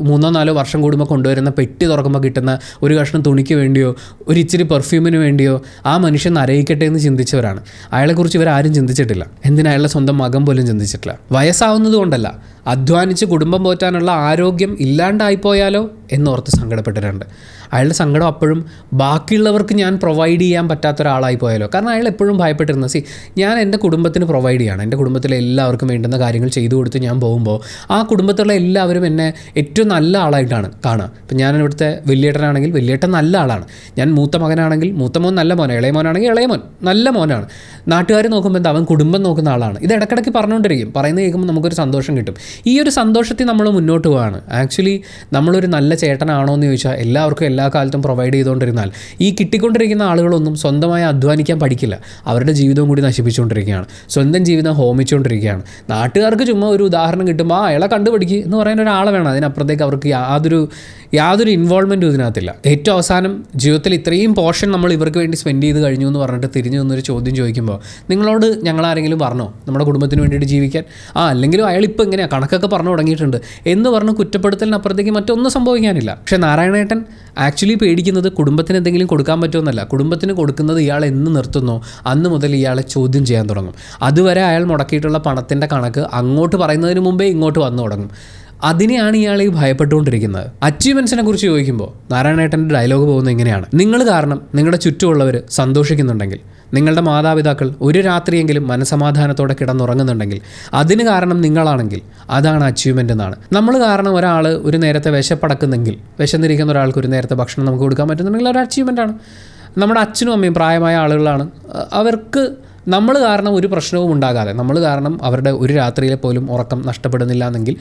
3-4 വർഷം കൂടുമ്പോൾ കൊണ്ടുവരുന്ന പെട്ടി തുറക്കുമ്പോൾ കിട്ടുന്ന ഒരു കഷ്ണം തുണിക്ക് വേണ്ടിയോ ഒരു ഇച്ചിരി പെർഫ്യൂമിന് വേണ്ടിയോ ആ മനുഷ്യൻ നരയിക്കട്ടെ എന്ന് ചിന്തിച്ചവരാണ്. അയാളെക്കുറിച്ച് ഇവരാരും ചിന്തിച്ചിട്ടില്ല. എന്തിനാ അയാളുടെ സ്വന്തം മകൻ പോലും ചിന്തിച്ചിട്ടില്ല. വയസ്സാവുന്നത് കൊണ്ടല്ല, അധ്വാനിച്ച് കുടുംബം പോറ്റാനുള്ള ആരോഗ്യം ഇല്ലാണ്ടായിപ്പോയാലോ എന്നോർത്ത് സങ്കടപ്പെട്ടിട്ടുണ്ട്. അയാളുടെ സങ്കടം അപ്പോഴും ബാക്കിയുള്ളവർക്ക് ഞാൻ പ്രൊവൈഡ് ചെയ്യാൻ പറ്റാത്ത ഒരാളായി പോയാലോ. കാരണം അയാൾ എപ്പോഴും ഭയപ്പെട്ടിരുന്നു, ഞാൻ എൻ്റെ കുടുംബത്തിന് പ്രൊവൈഡ് ചെയ്യണം, എൻ്റെ കുടുംബത്തിലെ എല്ലാവർക്കും വേണ്ടുന്ന കാര്യങ്ങൾ ചെയ്തു കൊടുത്ത് ഞാൻ പോകുമ്പോൾ ആ കുടുംബത്തിലുള്ള എല്ലാവരും എന്നെ ഏറ്റവും നല്ല ആളായിട്ടാണ് കാണുക. ഇപ്പം ഞാൻ ഇവിടുത്തെ വലിയേട്ടനാണെങ്കിൽ വലിയേട്ടൻ നല്ല ആളാണ്, ഞാൻ മൂത്ത മകനാണെങ്കിൽ മൂത്ത മോൻ നല്ല മോനാണ്, ഇളയ മോനാണെങ്കിൽ ഇളയ മോൻ നല്ല മോനാണ്. നാട്ടുകാർ നോക്കുമ്പോൾ എന്താ അവൻ കുടുംബം നോക്കുന്ന ആളാണ്. ഇത് ഇടയ്ക്കിടയ്ക്ക് പറഞ്ഞുകൊണ്ടിരിക്കും, പറയുന്നത് കേൾക്കുമ്പോൾ നമുക്കൊരു സന്തോഷം കിട്ടും. ഈ ഒരു സന്തോഷത്തിൽ നമ്മൾ മുന്നോട്ട് പോവുകയാണ്. ആക്ച്വലി നമ്മളൊരു നല്ല ചേട്ടനാണോ എന്ന് ചോദിച്ചാൽ എല്ലാവർക്കും എല്ലാ കാലത്തും പ്രൊവൈഡ് ചെയ്തുകൊണ്ടിരുന്നാൽ ഈ കിട്ടിക്കൊണ്ടിരിക്കുന്ന ആളുകളൊന്നും സ്വന്തമായി അധ്വാനിക്കാൻ പഠിക്കില്ല. അവരുടെ ജീവിതവും കൂടി നശിപ്പിച്ചുകൊണ്ടിരിക്കുകയാണ്, സ്വന്തം ജീവിതം ഹോമിച്ചുകൊണ്ടിരിക്കുകയാണ്. നാട്ടുകാർക്ക് ചുമ്മാ ഒരു ഉദാഹരണം കിട്ടുമ്പോൾ അയാളെ കണ്ടുപിടിക്കുക എന്ന് പറയുന്ന ഒരാളെ വേണം. അതിനപ്പുറത്തേക്ക് അവർക്ക് യാതൊരു ഇൻവോൾവ്മെൻറ്റും ഇതിനകത്തില്ല. ഏറ്റവും അവസാനം ജീവിതത്തിൽ ഇത്രയും പോർഷൻ നമ്മൾ ഇവർക്ക് വേണ്ടി സ്പെൻഡ് ചെയ്ത് കഴിഞ്ഞു എന്ന് പറഞ്ഞിട്ട് തിരിഞ്ഞു വന്നൊരു ചോദ്യം ചോദിക്കുമ്പോൾ, നിങ്ങളോട് ഞങ്ങളാരെങ്കിലും പറഞ്ഞോ നമ്മുടെ കുടുംബത്തിന് വേണ്ടിയിട്ട് ജീവിക്കാൻ? അല്ലെങ്കിലും അയാളിപ്പോൾ ഇങ്ങനെയാണ് കണക്കൊക്കെ പറഞ്ഞു തുടങ്ങിയിട്ടുണ്ട് എന്ന് പറഞ്ഞ് കുറ്റപ്പെടുത്തലിനപ്പുറത്തേക്ക് മറ്റൊന്നും സംഭവിക്കാനില്ല. പക്ഷേ നാരായണേട്ടൻ ആക്ച്വലി പേടിക്കുന്നത് കുടുംബത്തിന് എന്തെങ്കിലും കൊടുക്കാൻ പറ്റുമെന്നല്ല, കുടുംബത്തിന് കൊടുക്കുന്നത് ഇയാൾ എന്ന് നിർത്തുന്നോ അന്ന് മുതൽ ഇയാളെ ചോദ്യം ചെയ്യാൻ തുടങ്ങും. അതുവരെ അയാൾ മുടക്കിയിട്ടുള്ള പണത്തിൻ്റെ കണക്ക് അങ്ങോട്ട് പറയുന്നതിന് മുമ്പേ ഇങ്ങോട്ട് വന്നു തുടങ്ങും. അതിനെയാണ് ഇയാൾ ഈ ഭയപ്പെട്ടുകൊണ്ടിരിക്കുന്നത്. അച്ചീവ്മെൻറ്റ്സിനെ കുറിച്ച് ചോദിക്കുമ്പോൾ നാരായണേട്ടൻ്റെ ഡയലോഗ് പോകുന്നത് എങ്ങനെയാണ്? നിങ്ങൾ കാരണം നിങ്ങളുടെ ചുറ്റുമുള്ളവർ സന്തോഷിക്കുന്നുണ്ടെങ്കിൽ, നിങ്ങളുടെ മാതാപിതാക്കൾ ഒരു രാത്രിയെങ്കിലും മനസമാധാനത്തോടെ കിടന്നുറങ്ങുന്നുണ്ടെങ്കിൽ, അതിന് കാരണം നിങ്ങളാണെങ്കിൽ അതാണ് അച്ചീവ്മെൻ്റ് എന്നാണ്. നമ്മൾ കാരണം ഒരാൾ ഒരു നേരത്തെ വിശപ്പടക്കുന്നെങ്കിൽ, വിശന്നിരിക്കുന്ന ഒരാൾക്ക് ഒരു നേരത്തെ ഭക്ഷണം നമുക്ക് കൊടുക്കാൻ പറ്റുന്നുണ്ടെങ്കിൽ ഒരു അച്ചീവ്മെൻ്റാണ്. നമ്മുടെ അച്ഛനും അമ്മയും പ്രായമായ ആളുകളാണ്, അവർക്ക് നമ്മൾ കാരണം ഒരു പ്രശ്നവും ഉണ്ടാകാതെ, നമ്മൾ കാരണം അവരുടെ ഒരു രാത്രിയിലെ പോലും ഉറക്കം നഷ്ടപ്പെടുന്നില്ല എന്നെങ്കിൽ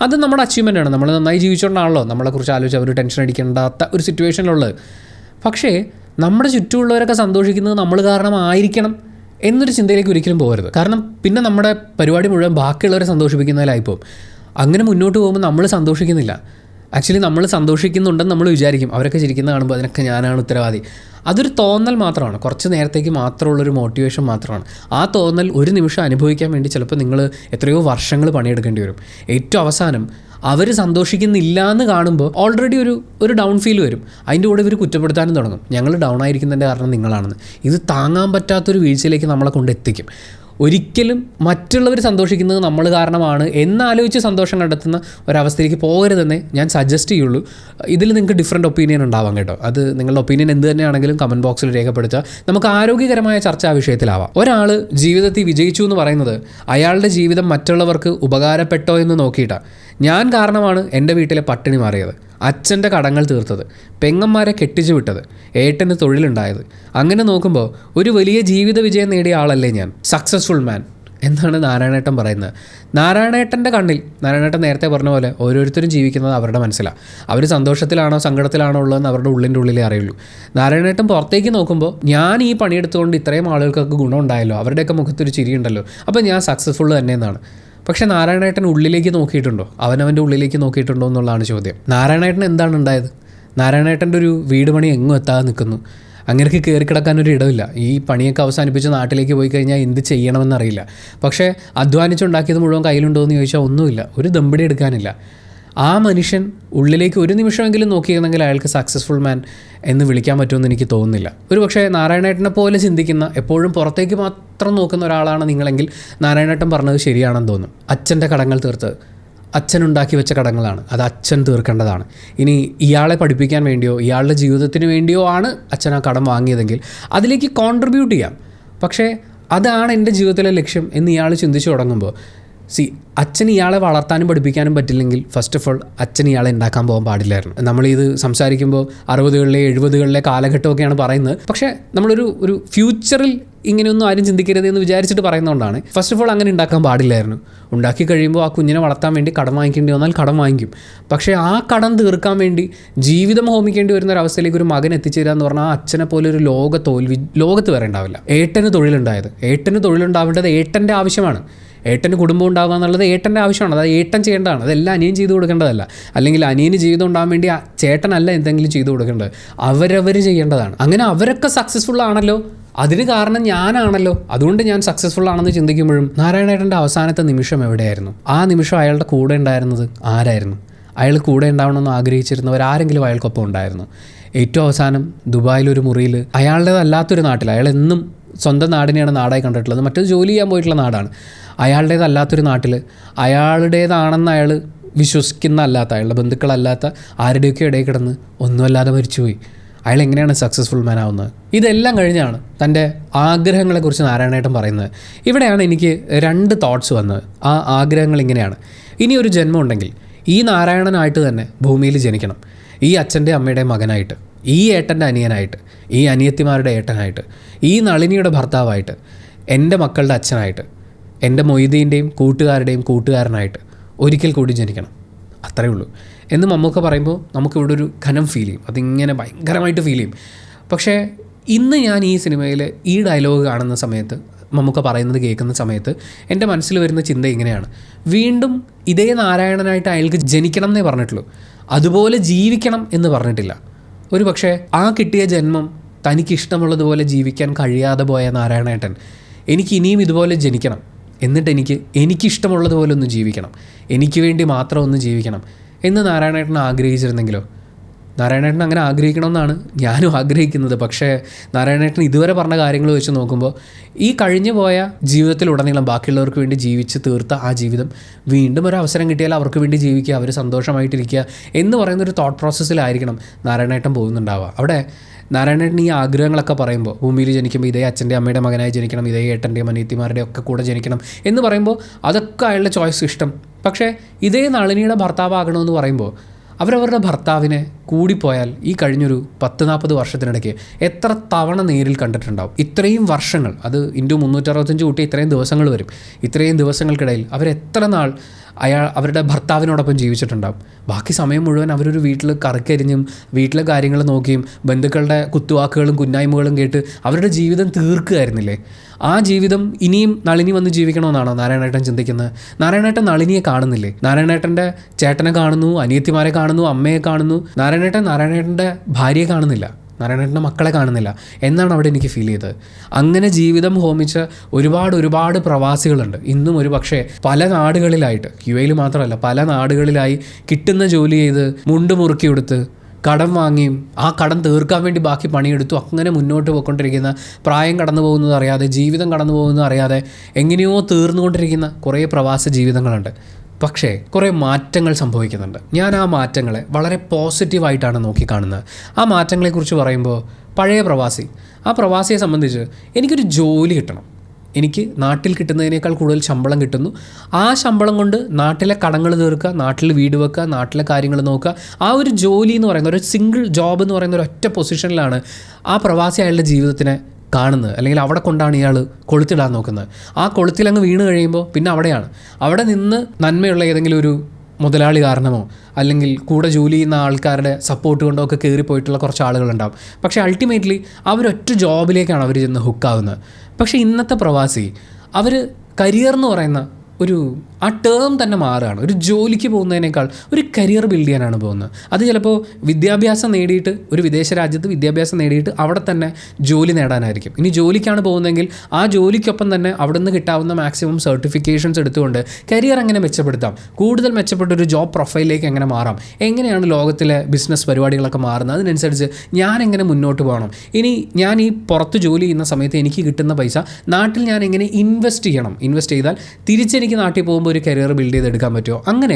അത് നമ്മുടെ അച്ചീവ്മെൻ്റ് ആണ്. നമ്മൾ നന്നായി ജീവിച്ചുകൊണ്ടാണല്ലോ നമ്മളെക്കുറിച്ച് ആലോചിച്ച് അവർ ടെൻഷൻ അടിക്കേണ്ടാത്ത ഒരു സിറ്റുവേഷനിലുള്ളത്. പക്ഷേ നമ്മുടെ ചുറ്റുമുള്ളവരൊക്കെ സന്തോഷിക്കുന്നത് നമ്മൾ കാരണമായിരിക്കണം എന്നൊരു ചിന്തയിലേക്ക് ഒരിക്കലും പോകരുത്. കാരണം പിന്നെ നമ്മുടെ പരിപാടി മുഴുവൻ ബാക്കിയുള്ളവരെ സന്തോഷിപ്പിക്കുന്നതിലായിപ്പോവും. അങ്ങനെ മുന്നോട്ട് പോകുമ്പോൾ നമ്മൾ സന്തോഷിക്കുന്നില്ല. ആക്ച്വലി നമ്മൾ സന്തോഷിക്കുന്നുണ്ടെന്ന് നമ്മൾ വിചാരിക്കും. അവരൊക്കെ ചിരിക്കുന്നത് കാണുമ്പോൾ അതിനൊക്കെ ഞാനാണ് ഉത്തരവാദി. അതൊരു തോന്നൽ മാത്രമാണ്, കുറച്ച് നേരത്തേക്ക് മാത്രമുള്ളൊരു മോട്ടിവേഷൻ മാത്രമാണ്. ആ തോന്നൽ ഒരു നിമിഷം അനുഭവിക്കാൻ വേണ്ടി ചിലപ്പോൾ നിങ്ങൾ എത്രയോ വർഷങ്ങൾ പണിയെടുക്കേണ്ടി വരും. ഏറ്റവും അവസാനം അവർ സന്തോഷിക്കുന്നില്ല എന്ന് കാണുമ്പോൾ ഓൾറെഡി ഒരു ഡൗൺ ഫീൽ വരും. അതിൻ്റെ കൂടെ ഇവർ കുറ്റപ്പെടുത്താനും തുടങ്ങും, ഞങ്ങൾ ഡൗൺ ആയിരിക്കുന്നതിൻ്റെ കാരണം നിങ്ങളാണെന്ന്. ഇത് താങ്ങാൻ പറ്റാത്തൊരു വീഴ്ചയിലേക്ക് നമ്മളെ കൊണ്ടെത്തിക്കും. ഒരിക്കലും മറ്റുള്ളവർ സന്തോഷിക്കുന്നത് നമ്മൾ കാരണമാണ് എന്നാലോചിച്ച് സന്തോഷം കണ്ടെത്തുന്ന ഒരവസ്ഥയിലേക്ക് പോകരുതെന്നേ ഞാൻ സജസ്റ്റ് ചെയ്യുള്ളൂ. ഇതിൽ നിങ്ങൾക്ക് ഡിഫറെൻറ്റ് ഒപ്പീനിയൻ ഉണ്ടാവാം കേട്ടോ. അത് നിങ്ങളുടെ ഒപ്പീനിയൻ എന്ത് തന്നെയാണെങ്കിലും കമൻറ്റ് ബോക്സിൽ രേഖപ്പെടുത്തുക. നമുക്ക് ആരോഗ്യകരമായ ചർച്ച ആ വിഷയത്തിലാവാം. ഒരാൾ ജീവിതത്തിൽ വിജയിച്ചു എന്ന് പറയുന്നത് അയാളുടെ ജീവിതം മറ്റുള്ളവർക്ക് ഉപകാരപ്പെട്ടോ എന്ന് നോക്കിയിട്ടാണ്. ഞാൻ കാരണമാണ് എൻ്റെ വീട്ടിലെ പട്ടിണി മാറിയത്, അച്ഛൻ്റെ കടങ്ങൾ തീർത്തത്, പെങ്ങന്മാരെ കെട്ടിച്ചു വിട്ടത്, ഏട്ടന് തൊഴിലുണ്ടായത്. അങ്ങനെ നോക്കുമ്പോൾ ഒരു വലിയ ജീവിത വിജയം നേടിയ ആളല്ലേ ഞാൻ, സക്സസ്ഫുൾ മാൻ എന്നാണ് നാരായണേട്ടൻ പറയുന്നത്. നാരായണേട്ടൻ്റെ കണ്ണിൽ, നാരായണേട്ടൻ നേരത്തെ പറഞ്ഞ പോലെ ഓരോരുത്തരും ജീവിക്കുന്നത് അവരുടെ മനസ്സിലാണ്. അവർ സന്തോഷത്തിലാണോ സങ്കടത്തിലാണോ ഉള്ളതെന്ന് അവരുടെ ഉള്ളിലേ അറിയുള്ളൂ. നാരായണേട്ടൻ പുറത്തേക്ക് നോക്കുമ്പോൾ ഞാൻ ഈ പണിയെടുത്തുകൊണ്ട് ഇത്രയും ആളുകൾക്കൊക്കെ ഗുണം ഉണ്ടായല്ലോ, അവരുടെയൊക്കെ മുഖത്തൊരു ചിരിയുണ്ടല്ലോ, അപ്പോൾ ഞാൻ സക്സസ്ഫുൾ തന്നെയെന്നാണ്. പക്ഷേ നാരായണേട്ടൻ ഉള്ളിലേക്ക് നോക്കിയിട്ടുണ്ടോ, അവനവൻ്റെ ഉള്ളിലേക്ക് നോക്കിയിട്ടുണ്ടോ എന്നുള്ളതാണ് ചോദ്യം. നാരായണേട്ടൻ എന്താണ് ഉണ്ടായത്? നാരായണേട്ടൻ്റെ ഒരു വീട് പണി എങ്ങും എത്താതെ നിൽക്കുന്നു. അങ്ങനെയൊക്കെ കയറി കിടക്കാനൊരു ഇടമില്ല. ഈ പണിയൊക്കെ അവസാനിപ്പിച്ച് നാട്ടിലേക്ക് പോയി കഴിഞ്ഞാൽ എന്ത് ചെയ്യണമെന്നറിയില്ല. പക്ഷേ അധ്വാനിച്ചുണ്ടാക്കിയത് മുഴുവൻ കയ്യിലുണ്ടോ എന്ന് ചോദിച്ചാൽ ഒന്നുമില്ല, ഒരു ദമ്പടി എടുക്കാനില്ല. ആ മനുഷ്യൻ ഉള്ളിലേക്ക് ഒരു നിമിഷമെങ്കിലും നോക്കിയിരുന്നെങ്കിൽ അയാൾക്ക് സക്സസ്ഫുൾ മാൻ എന്ന് വിളിക്കാൻ പറ്റുമെന്ന് എനിക്ക് തോന്നുന്നില്ല. ഒരു പക്ഷേ നാരായണേട്ടനെ പോലെ ചിന്തിക്കുന്ന, എപ്പോഴും പുറത്തേക്ക് മാത്രം നോക്കുന്ന ഒരാളാണ് നിങ്ങളെങ്കിൽ നാരായണേട്ടൻ പറഞ്ഞത് ശരിയാണെന്ന് തോന്നും. അച്ഛൻ്റെ കടങ്ങൾ തീർത്ത്, അച്ഛൻ ഉണ്ടാക്കി വെച്ച കടങ്ങളാണ്, അത് അച്ഛൻ തീർക്കേണ്ടതാണ്. ഇനി ഇയാളെ പഠിപ്പിക്കാൻ വേണ്ടിയോ ഇയാളുടെ ജീവിതത്തിന് വേണ്ടിയോ ആണ് അച്ഛൻ ആ കടം വാങ്ങിയതെങ്കിൽ അതിലേക്ക് കോൺട്രിബ്യൂട്ട് ചെയ്യാം. പക്ഷേ അതാണ് എൻ്റെ ജീവിതത്തിലെ ലക്ഷ്യം എന്ന് ഇയാൾ ചിന്തിച്ചു തുടങ്ങുമ്പോൾ, അച്ഛൻ ഇയാളെ വളർത്താനും പഠിപ്പിക്കാനും പറ്റില്ലെങ്കിൽ ഫസ്റ്റ് ഓഫ് ഓൾ അച്ഛൻ ഇയാളെ ഉണ്ടാക്കാൻ പോകാൻ പാടില്ലായിരുന്നു. നമ്മളിത് സംസാരിക്കുമ്പോൾ 60കളിലെ 70കളിലെ കാലഘട്ടമൊക്കെയാണ് പറയുന്നത്. പക്ഷേ നമ്മളൊരു ഫ്യൂച്ചറിൽ ഇങ്ങനെയൊന്നും ആരും ചിന്തിക്കരുത് എന്ന് വിചാരിച്ചിട്ട് പറയുന്നതുകൊണ്ടാണ്. ഫസ്റ്റ് ഓഫ് ഓൾ അങ്ങനെ ഉണ്ടാക്കാൻ പാടില്ലായിരുന്നു. ഉണ്ടാക്കി കഴിയുമ്പോൾ ആ കുഞ്ഞിനെ വളർത്താൻ വേണ്ടി കടം വാങ്ങിക്കേണ്ടി വന്നാൽ കടം വാങ്ങിക്കും. പക്ഷേ ആ കടം തീർക്കാൻ വേണ്ടി ജീവിതം ഹോമിക്കേണ്ടി വരുന്ന ഒരു അവസ്ഥയിലേക്ക് ഒരു മകൻ എത്തിച്ചേരുക എന്ന് പറഞ്ഞാൽ ആ അച്ഛനെ പോലെ ഒരു ലോകത്ത് വരെ ഉണ്ടാവില്ല. ഏട്ടന് തൊഴിലുണ്ടാവേണ്ടത് ഏട്ടൻ്റെ ആവശ്യമാണ്. ഏട്ടന് കുടുംബം ഉണ്ടാകുക എന്നുള്ളത് ഏട്ടൻ്റെ ആവശ്യമാണ്. അത് ഏട്ടൻ ചെയ്യേണ്ടതാണ്. അതെല്ലാം അനിയൻ ചെയ്തു കൊടുക്കേണ്ടതല്ല. അല്ലെങ്കിൽ അനിയന് ജീവിതം ഉണ്ടാകാൻ വേണ്ടി ചേട്ടനല്ല എന്തെങ്കിലും ചെയ്തു കൊടുക്കേണ്ടത്, അവരവർ ചെയ്യേണ്ടതാണ്. അങ്ങനെ അവരൊക്കെ സക്സസ്ഫുൾ ആണല്ലോ, അതിന് കാരണം ഞാനാണല്ലോ, അതുകൊണ്ട് ഞാൻ സക്സസ്ഫുൾ ആണെന്ന് ചിന്തിക്കുമ്പോഴും നാരായണേട്ടൻ്റെ അവസാനത്തെ നിമിഷം എവിടെയായിരുന്നു? ആ നിമിഷം അയാളുടെ കൂടെ ഉണ്ടായിരുന്നത് ആരായിരുന്നു? അയാൾ കൂടെ ഉണ്ടാവണമെന്ന് ആഗ്രഹിച്ചിരുന്നവരാരെങ്കിലും അയാൾക്കൊപ്പം ഉണ്ടായിരുന്നു? ഏറ്റവും അവസാനം ദുബായിലൊരു മുറിയിൽ അയാളുടേതല്ലാത്തൊരു നാട്ടിൽ, അയാൾ എന്നും സ്വന്തം നാടിനെയാണ് നാടായി കണ്ടിട്ടുള്ളത്, മറ്റൊരു ജോലി ചെയ്യാൻ പോയിട്ടുള്ള നാടാണ്, അയാളുടേതല്ലാത്തൊരു നാട്ടിൽ അയാളുടേതാണെന്ന് അയാൾ വിശ്വസിക്കുന്നല്ലാത്ത, അയാളുടെ ബന്ധുക്കളല്ലാത്ത ആരുടെയൊക്കെ ഇടയിൽ കിടന്ന് ഒന്നുമല്ലാതെ മരിച്ചുപോയി. അയാൾ എങ്ങനെയാണ് സക്സസ്ഫുൾ മാൻ ആവുന്നത്? ഇതെല്ലാം കഴിഞ്ഞാണ് തൻ്റെ ആഗ്രഹങ്ങളെക്കുറിച്ച് നാരായണേട്ടൻ പറയുന്നത്. ഇവിടെയാണ് എനിക്ക് 2 തോട്ട്സ് വന്നത്. ആ ആഗ്രഹങ്ങൾ ഇങ്ങനെയാണ്: ഇനി ഒരു ജന്മം ഉണ്ടെങ്കിൽ ഈ നാരായണനായിട്ട് തന്നെ ഭൂമിയിൽ ജനിക്കണം, ഈ അച്ഛൻ്റെ അമ്മയുടെ മകനായിട്ട്, ഈ ഏട്ടൻ്റെ അനിയനായിട്ട്, ഈ അനിയത്തിമാരുടെ ഏട്ടനായിട്ട്, ഈ നളിനിയുടെ ഭർത്താവായിട്ട്, എൻ്റെ മക്കളുടെ അച്ഛനായിട്ട്, എൻ്റെ മൊയ്തീൻ്റെയും കൂട്ടുകാരുടെയും കൂട്ടുകാരനായിട്ട് ഒരിക്കൽ കൂടി ജനിക്കണം. അത്രയേ ഉള്ളൂ എന്ന് മമ്മൂക്ക പറയുമ്പോൾ നമുക്കിവിടെ ഒരു ഘനം ഫീൽ ചെയ്യും, അതിങ്ങനെ ഭയങ്കരമായിട്ട് ഫീൽ ചെയ്യും. പക്ഷേ ഇന്ന് ഞാൻ ഈ സിനിമയിൽ ഈ ഡയലോഗ് കാണുന്ന സമയത്ത്, മമ്മൂക്ക പറയുന്നത് കേൾക്കുന്ന സമയത്ത് എൻ്റെ മനസ്സിൽ വരുന്ന ചിന്ത ഇങ്ങനെയാണ്: വീണ്ടും ഇതേ നാരായണനായിട്ട് അയാൾക്ക് ജനിക്കണം എന്നേ പറഞ്ഞിട്ടുള്ളൂ, അതുപോലെ ജീവിക്കണം എന്ന് പറഞ്ഞിട്ടില്ല. ഒരു പക്ഷേ ആ കിട്ടിയ ജന്മം തനിക്കിഷ്ടമുള്ളതുപോലെ ജീവിക്കാൻ കഴിയാതെ പോയ നാരായണേട്ടൻ എനിക്ക് ഇനിയും ഇതുപോലെ ജനിക്കണം, എന്നിട്ട് എനിക്കിഷ്ടമുള്ളതുപോലെ ഒന്ന് ജീവിക്കണം, എനിക്ക് വേണ്ടി മാത്രം ഒന്ന് ജീവിക്കണം എന്ന് നാരായണേട്ടൻ ആഗ്രഹിച്ചിരുന്നെങ്കിലോ? നാരായണേട്ടൻ അങ്ങനെ ആഗ്രഹിക്കണമെന്നാണ് ഞാനും ആഗ്രഹിക്കുന്നത്. പക്ഷേ നാരായണേട്ടൻ ഇതുവരെ പറഞ്ഞ കാര്യങ്ങൾ വെച്ച് നോക്കുമ്പോൾ ഈ കഴിഞ്ഞു പോയ ജീവിതത്തിലുടനീളം ബാക്കിയുള്ളവർക്ക് വേണ്ടി ജീവിച്ച് തീർത്ത ആ ജീവിതം വീണ്ടും ഒരു അവസരം കിട്ടിയാൽ അവർക്ക് വേണ്ടി ജീവിക്കുക, അവർ സന്തോഷമായിട്ടിരിക്കുക എന്ന് പറയുന്നൊരു തോട്ട് പ്രോസസ്സിലായിരിക്കണം നാരായണേട്ടൻ പോകുന്നുണ്ടാവുക. അവിടെ നാരായണേട്ടൻ ഈ ആഗ്രഹങ്ങളൊക്കെ പറയുമ്പോൾ, ഭൂമിയിൽ ജനിക്കുമ്പോൾ ഇതേ അച്ഛൻ്റെ അമ്മയുടെ മകനായി ജനിക്കണം, ഇതേ ഏട്ടൻ്റെയും അനിയത്തിമാരുടെ ഒക്കെ കൂടെ ജനിക്കണം എന്ന് പറയുമ്പോൾ അതൊക്കെ അയാളുടെ ചോയ്സ്, ഇഷ്ടം. പക്ഷേ ഇതേ നളിനിയുടെ ഭർത്താവാകണമെന്ന് പറയുമ്പോൾ അവരവരുടെ ഭർത്താവിനെ കൂടിപ്പോയാൽ ഈ കഴിഞ്ഞൊരു 10-40 വർഷത്തിനിടയ്ക്ക് എത്ര തവണ നേരിൽ കണ്ടിട്ടുണ്ടാവും. ഇത്രയും വർഷങ്ങൾ, അത് ഇൻറ്റു 365 കൂട്ടി ഇത്രയും ദിവസങ്ങൾ വരും. ഇത്രയും ദിവസങ്ങൾക്കിടയിൽ അവരെത്ര നാൾ അവരുടെ ഭർത്താവിനോടൊപ്പം ജീവിച്ചിട്ടുണ്ടാവും. ബാക്കി സമയം മുഴുവൻ അവരൊരു വീട്ടിൽ കറക്കരിഞ്ഞും വീട്ടിലെ കാര്യങ്ങൾ നോക്കിയും ബന്ധുക്കളുടെ കുത്തുവാക്കുകളും കുന്നായ്മകളും കേട്ട് അവരുടെ ജീവിതം തീർക്കുകയായിരുന്നില്ലേ? ആ ജീവിതം ഇനിയും നളിനി വന്ന് ജീവിക്കണമെന്നാണോ നാരായണേട്ടൻ ചിന്തിക്കുന്നത്? നാരായണേട്ടൻ നളിനിയെ കാണുന്നില്ലേ? നാരായണേട്ടൻ്റെ ചേട്ടനെ കാണുന്നു, അനിയത്തിമാരെ കാണുന്നു, അമ്മയെ കാണുന്നു. നാരായണേട്ടൻ്റെ ഭാര്യയെ കാണുന്നില്ല, നാരായണേട്ടൻ്റെ മക്കളെ കാണുന്നില്ല എന്നാണ് അവിടെ എനിക്ക് ഫീൽ ചെയ്തത്. അങ്ങനെ ജീവിതം ഹോമിച്ച ഒരുപാട് പ്രവാസികളുണ്ട് ഇന്നും. ഒരു പക്ഷേ പല നാടുകളിലായിട്ട്, യുഎയിൽ മാത്രമല്ല പല നാടുകളിലായി കിട്ടുന്ന ജോലി ചെയ്ത് മുണ്ട് മുറുക്കി കൊടുത്ത് കടം വാങ്ങിയും ആ കടം തീർക്കാൻ വേണ്ടി ബാക്കി പണിയെടുത്തു അങ്ങനെ മുന്നോട്ട് പോയിക്കൊണ്ടിരിക്കുന്ന, പ്രായം കടന്നു പോകുന്നത് അറിയാതെ, ജീവിതം കടന്നു പോകുന്നത് അറിയാതെ എങ്ങനെയോ തീർന്നുകൊണ്ടിരിക്കുന്ന കുറേ പ്രവാസ ജീവിതങ്ങളുണ്ട്. പക്ഷേ കുറേ മാറ്റങ്ങൾ സംഭവിക്കുന്നുണ്ട്. ഞാൻ ആ മാറ്റങ്ങളെ വളരെ പോസിറ്റീവായിട്ടാണ് നോക്കിക്കാണുന്നത്. ആ മാറ്റങ്ങളെക്കുറിച്ച് പറയുമ്പോൾ പഴയ പ്രവാസി, ആ പ്രവാസിയെ സംബന്ധിച്ച് എനിക്കൊരു ജോലി കിട്ടണം, എനിക്ക് നാട്ടിൽ കിട്ടുന്നതിനേക്കാൾ കൂടുതൽ ശമ്പളം കിട്ടുന്നു, ആ ശമ്പളം കൊണ്ട് നാട്ടിലെ കടങ്ങൾ തീർക്കുക, നാട്ടിൽ വീട് വെക്കുക, നാട്ടിലെ കാര്യങ്ങൾ നോക്കുക. ആ ഒരു ജോലി എന്ന് പറയുന്ന ഒരു സിംഗിൾ ജോബ് എന്ന് പറയുന്ന ഒരു ഒറ്റ പൊസിഷനിലാണ് ആ പ്രവാസി അയാളുടെ ജീവിതത്തിനെ കാണുന്നത്. അല്ലെങ്കിൽ അവിടെ കൊണ്ടാണ് ഇയാൾ കൊളുത്തിടാൻ നോക്കുന്നത്. ആ കൊളുത്തിലങ്ങ് വീണ് കഴിയുമ്പോൾ പിന്നെ അവിടെയാണ്. അവിടെ നിന്ന് നന്മയുള്ള ഏതെങ്കിലും ഒരു മുതലാളി കാരണമോ അല്ലെങ്കിൽ കൂടെ ജോലി ചെയ്യുന്ന ആൾക്കാരുടെ സപ്പോർട്ട് കൊണ്ടോ ഒക്കെ കയറിപ്പോയിട്ടുള്ള കുറച്ച് ആളുകളുണ്ടാവും. പക്ഷേ അൾട്ടിമേറ്റ്ലി അവരൊറ്റ ജോബിലേക്കാണ് അവർ ചെന്ന് ഹുക്കാവുന്നത്. പക്ഷേ ഇന്നത്തെ പ്രവാസി അവർ കരിയർ എന്ന് പറയുന്ന ആ ടേം തന്നെ മാറുകയാണ്. ഒരു ജോലിക്ക് പോകുന്നതിനേക്കാൾ ഒരു കരിയർ ബിൽഡ് ചെയ്യാനാണ് പോകുന്നത്. അത് ചിലപ്പോൾ വിദ്യാഭ്യാസം നേടിയിട്ട്, ഒരു വിദേശ രാജ്യത്ത് വിദ്യാഭ്യാസം നേടിയിട്ട് അവിടെ തന്നെ ജോലി നേടാനായിരിക്കും. ഇനി ജോലിക്കാണ് പോകുന്നതെങ്കിൽ ആ ജോലിക്കൊപ്പം തന്നെ അവിടെ നിന്ന് കിട്ടാവുന്ന മാക്സിമം സർട്ടിഫിക്കേഷൻസ് എടുത്തുകൊണ്ട് കരിയർ എങ്ങനെ മെച്ചപ്പെടുത്താം, കൂടുതൽ മെച്ചപ്പെട്ടൊരു ജോബ് പ്രൊഫൈലിലേക്ക് എങ്ങനെ മാറാം, എങ്ങനെയാണ് ലോകത്തിലെ ബിസിനസ് പരിപാടികളൊക്കെ മാറുന്നത്, അതിനനുസരിച്ച് ഞാൻ എങ്ങനെ മുന്നോട്ട് പോകണം, ഇനി ഞാൻ ഈ പുറത്ത് ജോലി ചെയ്യുന്ന സമയത്ത് എനിക്ക് കിട്ടുന്ന പൈസ നാട്ടിൽ ഞാൻ എങ്ങനെ ഇൻവെസ്റ്റ് ചെയ്യണം, ഇൻവെസ്റ്റ് ചെയ്താൽ തിരിച്ചെനിക്ക് നാട്ടിൽ പോകുമ്പോൾ ഒരു കരിയർ ബിൽഡ് ചെയ്തെടുക്കാൻ പറ്റുമോ. അങ്ങനെ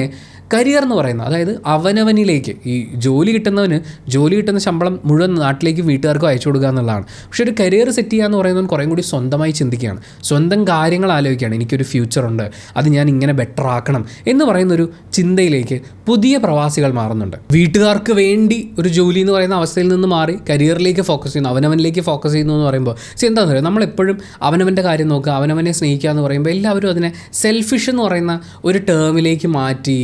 കരിയർ എന്ന് പറയുന്നത്, അതായത് അവനവനിലേക്ക്, ഈ ജോലി കിട്ടുന്നവന് ജോലി കിട്ടുന്ന ശമ്പളം മുഴുവൻ നാട്ടിലേക്കും വീട്ടുകാർക്കും അയച്ചു കൊടുക്കുക എന്നുള്ളതാണ്. പക്ഷേ ഒരു കരിയർ സെറ്റ് ചെയ്യുക എന്ന് പറയുന്നത് കുറേ കൂടി സ്വന്തമായി ചിന്തിക്കുകയാണ്, സ്വന്തം കാര്യങ്ങൾ ആലോചിക്കുകയാണ്. എനിക്കൊരു ഫ്യൂച്ചറുണ്ട്, അത് ഞാൻ ഇങ്ങനെ ബെറ്റർ ആക്കണം എന്ന് പറയുന്നൊരു ചിന്തയിലേക്ക് പുതിയ പ്രവാസികൾ മാറുന്നുണ്ട്. വീട്ടുകാർക്ക് വേണ്ടി ഒരു ജോലി എന്ന് പറയുന്ന അവസ്ഥയിൽ നിന്ന് മാറി കരിയറിലേക്ക് ഫോക്കസ് ചെയ്യുന്നു, അവനവനിലേക്ക് ഫോക്കസ് ചെയ്യുന്നു എന്ന് പറയുമ്പോൾ എന്താണെന്ന് പറയുക, നമ്മളെപ്പോഴും അവനവൻ്റെ കാര്യം നോക്കുക, അവനവനെ സ്നേഹിക്കുക എന്ന് പറയുമ്പോൾ എല്ലാവരും അതിനെ സെൽഫിഷ് എന്ന് പറയുന്ന ഒരു ടേമിലേക്ക് മാറ്റി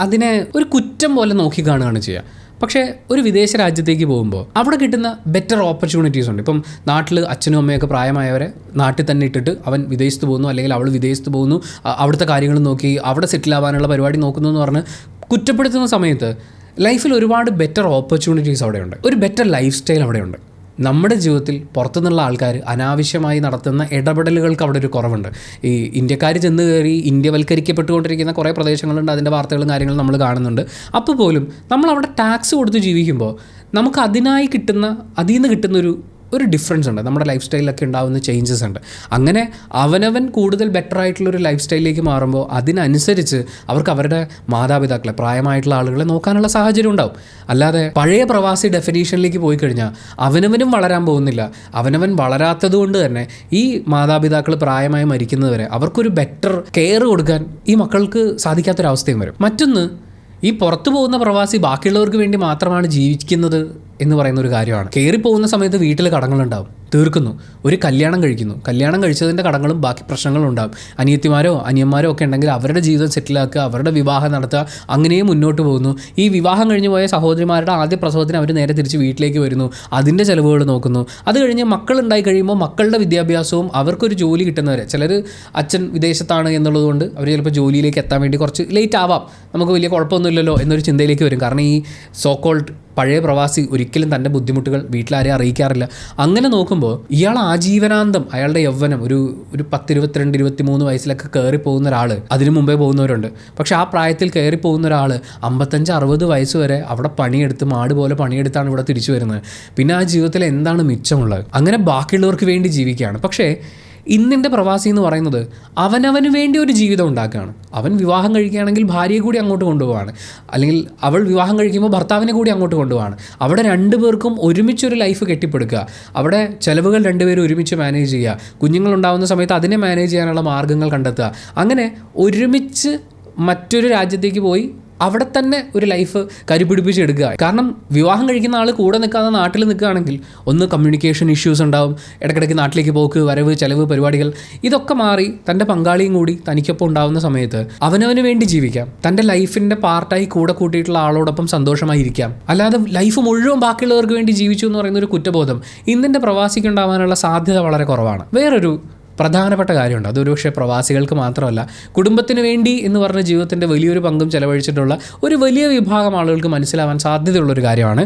അതിനെ ഒരു കുറ്റം പോലെ നോക്കിക്കാണുകയാണ് ചെയ്യുക. പക്ഷേ ഒരു വിദേശ രാജ്യത്തേക്ക് പോകുമ്പോൾ അവിടെ കിട്ടുന്ന ബെറ്റർ ഓപ്പർച്യൂണിറ്റീസ് ഉണ്ട്. ഇപ്പം നാട്ടിൽ അച്ഛനും അമ്മയൊക്കെ പ്രായമായവരെ നാട്ടിൽ തന്നെ ഇട്ടിട്ട് അവൻ വിദേശത്ത് പോകുന്നു, അല്ലെങ്കിൽ അവൾ വിദേശത്ത് പോകുന്നു, അവിടുത്തെ കാര്യങ്ങൾ നോക്കി അവിടെ സെറ്റിൽ ആവാനുള്ള പരിപാടി നോക്കുന്നു എന്ന് പറഞ്ഞ് കുറ്റപ്പെടുത്തുന്ന സമയത്ത് ലൈഫിൽ ഒരുപാട് ബെറ്റർ ഓപ്പർച്യൂണിറ്റീസ് അവിടെയുണ്ട്, ഒരു ബെറ്റർ ലൈഫ് സ്റ്റൈൽ അവിടെയുണ്ട്. നമ്മുടെ ജീവിതത്തിൽ പുറത്തുനിന്നുള്ള ആൾക്കാർ അനാവശ്യമായി നടത്തുന്ന ഇടപെടലുകൾക്ക് അവിടെ ഒരു കുറവുണ്ട്. ഈ ഇന്ത്യക്കാർ ചെന്ന് കയറി ഇന്ത്യവൽക്കരിക്കപ്പെട്ടുകൊണ്ടിരിക്കുന്ന കുറേ പ്രദേശങ്ങളുണ്ട്, അതിൻ്റെ വാർത്തകളും കാര്യങ്ങളും നമ്മൾ കാണുന്നുണ്ട്. അപ്പോൾ പോലും നമ്മളവിടെ ടാക്സ് കൊടുത്ത് ജീവിക്കുമ്പോൾ നമുക്ക് അതിൽ നിന്ന് കിട്ടുന്നൊരു ഡിഫറൻസ് ഉണ്ട്, നമ്മുടെ ലൈഫ് സ്റ്റൈലിലൊക്കെ ഉണ്ടാകുന്ന ചേഞ്ചസ് ഉണ്ട്. അങ്ങനെ അവനവൻ കൂടുതൽ ബെറ്റർ ആയിട്ടുള്ളൊരു ലൈഫ് സ്റ്റൈലിലേക്ക് മാറുമ്പോൾ അതിനനുസരിച്ച് അവർക്ക് അവരുടെ മാതാപിതാക്കളെ, പ്രായമായിട്ടുള്ള ആളുകളെ നോക്കാനുള്ള സാഹചര്യം ഉണ്ടാവും. അല്ലാതെ പഴയ പ്രവാസി ഡെഫിനീഷനിലേക്ക് പോയി കഴിഞ്ഞാൽ അവനവനും വളരാൻ പോകുന്നില്ല. അവനവൻ വളരാത്തത് കൊണ്ട് തന്നെ ഈ മാതാപിതാക്കൾ പ്രായമായി മരിക്കുന്നതുവരെ അവർക്കൊരു ബെറ്റർ കെയർ കൊടുക്കാൻ ഈ മക്കൾക്ക് സാധിക്കാത്തൊരവസ്ഥയും വരും. മറ്റൊന്ന്, ഈ പുറത്തു പോകുന്ന പ്രവാസി ബാക്കിയുള്ളവർക്ക് വേണ്ടി മാത്രമാണ് ജീവിക്കുന്നത് എന്ന് പറയുന്ന ഒരു കാര്യമാണ്. കയറിപ്പോകുന്ന സമയത്ത് വീട്ടിൽ കടങ്ങളുണ്ടാവും, തീർക്കുന്നു. ഒരു കല്യാണം കഴിച്ചതിൻ്റെ കടങ്ങളും ബാക്കി പ്രശ്നങ്ങളും ഉണ്ടാകും. അനിയത്തിമാരോ അനിയന്മാരോ ഒക്കെ ഉണ്ടെങ്കിൽ അവരുടെ ജീവിതം സെറ്റിലാക്കുക, അവരുടെ വിവാഹം നടത്തുക, അങ്ങനെയും മുന്നോട്ട് പോകുന്നു. ഈ വിവാഹം കഴിഞ്ഞ് പോയ സഹോദരിമാരുടെ ആദ്യ പ്രസവത്തിന് അവർ നേരെ തിരിച്ച് വീട്ടിലേക്ക് വരുന്നു, അതിൻ്റെ ചിലവുകൾ നോക്കുന്നു. അത് കഴിഞ്ഞ് മക്കളുണ്ടായി കഴിയുമ്പോൾ മക്കളുടെ വിദ്യാഭ്യാസവും അവർക്കൊരു ജോലി കിട്ടുന്നവരെ, ചിലർ അച്ഛൻ വിദേശത്താണ് എന്നുള്ളതുകൊണ്ട് അവർ ചിലപ്പോൾ ജോലിയിലേക്ക് എത്താൻ വേണ്ടി കുറച്ച് ലേറ്റ് ആവാം, നമുക്ക് വലിയ കുഴപ്പമൊന്നുമില്ലല്ലോ എന്നൊരു ചിന്തയിലേക്ക് വരും. കാരണം ഈ സോക്കോൾഡ് പഴയ പ്രവാസി ഒരിക്കലും തൻ്റെ ബുദ്ധിമുട്ടുകൾ വീട്ടിലാരെയും അറിയിക്കാറില്ല. അങ്ങനെ നോക്കുമ്പോൾ ഇയാൾ ആജീവനാന്തം അയാളുടെ യൗവനം ഒരു 10, 22, 23 വയസ്സിലൊക്കെ കയറി പോകുന്ന ഒരാൾ, അതിനു മുമ്പേ പോകുന്നവരുണ്ട്. പക്ഷേ ആ പ്രായത്തിൽ കയറി പോകുന്ന ഒരാൾ 55, 60 വയസ്സ് വരെ അവിടെ പണിയെടുത്ത് മാട് പോലെ പണിയെടുത്താണ് ഇവിടെ തിരിച്ചു വരുന്നത്. പിന്നെ ആ ജീവിതത്തിൽ എന്താണ് മിച്ചമുള്ളത്? അങ്ങനെ ബാക്കിയുള്ളവർക്ക് വേണ്ടി ജീവിക്കുകയാണ്. പക്ഷേ ഇന്നിൻ്റെ പ്രവാസി എന്ന് പറയുന്നത് അവനവന് വേണ്ടി ഒരു ജീവിതം ഉണ്ടാക്കുകയാണ്. അവൻ വിവാഹം കഴിക്കുകയാണെങ്കിൽ ഭാര്യയെ കൂടി അങ്ങോട്ട് കൊണ്ടുപോവാണ്, അല്ലെങ്കിൽ അവൾ വിവാഹം കഴിക്കുമ്പോൾ ഭർത്താവിനെ കൂടി അങ്ങോട്ട് കൊണ്ടുപോവാണ്. അവിടെ രണ്ടുപേർക്കും ഒരുമിച്ചൊരു ലൈഫ് കെട്ടിപ്പടുക്കുക, അവിടെ ചിലവുകൾ രണ്ടുപേരും ഒരുമിച്ച് മാനേജ് ചെയ്യുക, കുഞ്ഞുങ്ങളുണ്ടാകുന്ന സമയത്ത് അതിനെ മാനേജ് ചെയ്യാനുള്ള മാർഗ്ഗങ്ങൾ കണ്ടെത്തുക. അങ്ങനെ ഒരുമിച്ച് മറ്റൊരു രാജ്യത്തേക്ക് പോയി അവിടെ തന്നെ ഒരു ലൈഫ് കരിപിടിപ്പിച്ചെടുക്കുക. കാരണം വിവാഹം കഴിക്കുന്ന ആൾ കൂടെ നിൽക്കാതെ നാട്ടിൽ നിൽക്കുകയാണെങ്കിൽ ഒന്ന് കമ്മ്യൂണിക്കേഷൻ ഇഷ്യൂസ് ഉണ്ടാവും, ഇടയ്ക്കിടയ്ക്ക് നാട്ടിലേക്ക് പോക്ക്, വരവ്, ചെലവ്, പരിപാടികൾ, ഇതൊക്കെ മാറി തൻ്റെ പങ്കാളിയും കൂടി തനിക്കൊപ്പം ഉണ്ടാവുന്ന സമയത്ത് അവനവന് വേണ്ടി ജീവിക്കാം. തൻ്റെ ലൈഫിൻ്റെ പാർട്ടായി കൂടെ കൂട്ടിയിട്ടുള്ള ആളോടൊപ്പം സന്തോഷമായിരിക്കാം. അല്ലാതെ ലൈഫ് മുഴുവൻ ബാക്കിയുള്ളവർക്ക് വേണ്ടി ജീവിച്ചു എന്ന് പറയുന്ന ഒരു കുറ്റബോധം ഇന്നിൻ്റെ പ്രവാസിക്ക് ഉണ്ടാവാനുള്ള സാധ്യത വളരെ കുറവാണ്. വേറൊരു പ്രധാനപ്പെട്ട കാര്യമുണ്ട്. അതൊരു പക്ഷേ പ്രവാസികൾക്ക് മാത്രമല്ല, കുടുംബത്തിന് വേണ്ടി എന്ന് പറഞ്ഞ ജീവിതത്തിൻ്റെ വലിയൊരു പങ്കും ചെലവഴിച്ചിട്ടുള്ള ഒരു വലിയ വിഭാഗം ആളുകൾക്ക് മനസ്സിലാവാൻ സാധ്യതയുള്ളൊരു കാര്യമാണ്.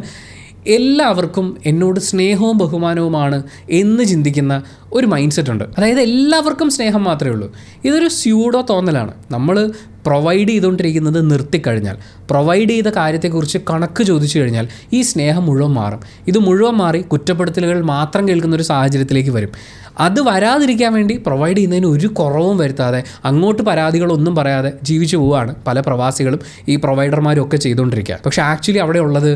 എല്ലാവർക്കും എന്നോട് സ്നേഹവും ബഹുമാനവുമാണ് എന്ന് ചിന്തിക്കുന്ന ഒരു മൈൻഡ് സെറ്റ് ഉണ്ട്. അതായത് എല്ലാവർക്കും സ്നേഹം മാത്രമേ ഉള്ളൂ. ഇതൊരു സ്യൂഡോ തോന്നലാണ്. നമ്മൾ പ്രൊവൈഡ് ചെയ്തുകൊണ്ടിരിക്കുന്നത് നിർത്തിക്കഴിഞ്ഞാൽ, പ്രൊവൈഡ് ചെയ്ത കാര്യത്തെക്കുറിച്ച് കണക്ക് ചോദിച്ചു കഴിഞ്ഞാൽ ഈ സ്നേഹം മുഴുവൻ മാറും. ഇത് മുഴുവൻ മാറി കുറ്റപ്പെടുത്തലുകൾ മാത്രം കേൾക്കുന്ന ഒരു സാഹചര്യത്തിലേക്ക് വരും. അത് വരാതിരിക്കാൻ വേണ്ടി പ്രൊവൈഡ് ചെയ്യുന്നതിന് ഒരു കുറവും വരുത്താതെ അങ്ങോട്ട് പരാതികളൊന്നും പറയാതെ ജീവിച്ചു പോവുകയാണ് പല പ്രവാസികളും ഈ പ്രൊവൈഡർമാരും ഒക്കെ ചെയ്തുകൊണ്ടിരിക്കുക. പക്ഷേ ആക്ച്വലി അവിടെ ഉള്ളത്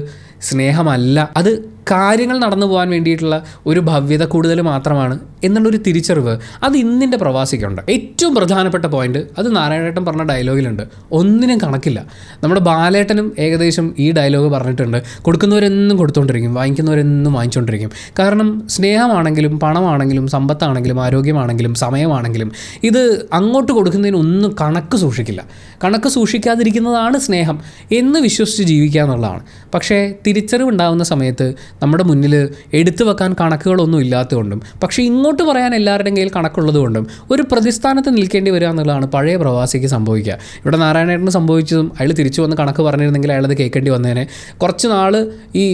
സ്നേഹമല്ല, അത് കാര്യങ്ങൾ നടന്നു പോകാൻ വേണ്ടിയിട്ടുള്ള ഒരു ഭവ്യത കൂടുതൽ മാത്രമാണ് എന്നുള്ളൊരു തിരിച്ചറിവ് അത് ഇന്നിൻ്റെ പ്രവാസിക്കുണ്ട്. ഏറ്റവും പ്രധാനപ്പെട്ട പോയിന്റ് അത് നാരായണേട്ടൻ പറഞ്ഞ ഡയലോഗിലുണ്ട്, ഒന്നിനും കണക്കില്ല. നമ്മുടെ ബാലേട്ടനും ഏകദേശം ഈ ഡയലോഗ് പറഞ്ഞിട്ടുണ്ട്. കൊടുക്കുന്നവരെന്നും കൊടുത്തുകൊണ്ടിരിക്കും, വാങ്ങിക്കുന്നവരെന്നും വാങ്ങിച്ചുകൊണ്ടിരിക്കും. കാരണം സ്നേഹമാണെങ്കിലും പണമാണെങ്കിലും സമ്പത്താണെങ്കിലും ആരോഗ്യമാണെങ്കിലും സമയമാണെങ്കിലും ഇത് അങ്ങോട്ട് കൊടുക്കുന്നതിനൊന്നും കണക്ക് സൂക്ഷിക്കില്ല. കണക്ക് സൂക്ഷിക്കാതിരിക്കുന്നതാണ് സ്നേഹം എന്ന് വിശ്വസിച്ച് ജീവിക്കുക എന്നുള്ളതാണ്. പക്ഷേ തിരിച്ചറിവുണ്ടാകുന്ന സമയത്ത് നമ്മുടെ മുന്നിൽ എടുത്തു വെക്കാൻ കണക്കുകളൊന്നും ഇല്ലാത്തതുകൊണ്ടും പക്ഷേ ഇങ്ങോട്ട് പറയാൻ എല്ലാവരുടെയും കയ്യിൽ കണക്കുള്ളതുകൊണ്ടും ഒരു പ്രതിസ്ഥാനത്ത് നിൽക്കേണ്ടി വരിക എന്നുള്ളതാണ് പഴയ പ്രവാസിക്ക് സംഭവിക്കുക. ഇവിടെ നാരായണേട്ടന് സംഭവിച്ചതും അയാൾ തിരിച്ചു വന്ന് കണക്ക് പറഞ്ഞിരുന്നെങ്കിൽ അയാളത് കേൾക്കേണ്ടി വന്നേനെ. കുറച്ച് നാൾ ഈ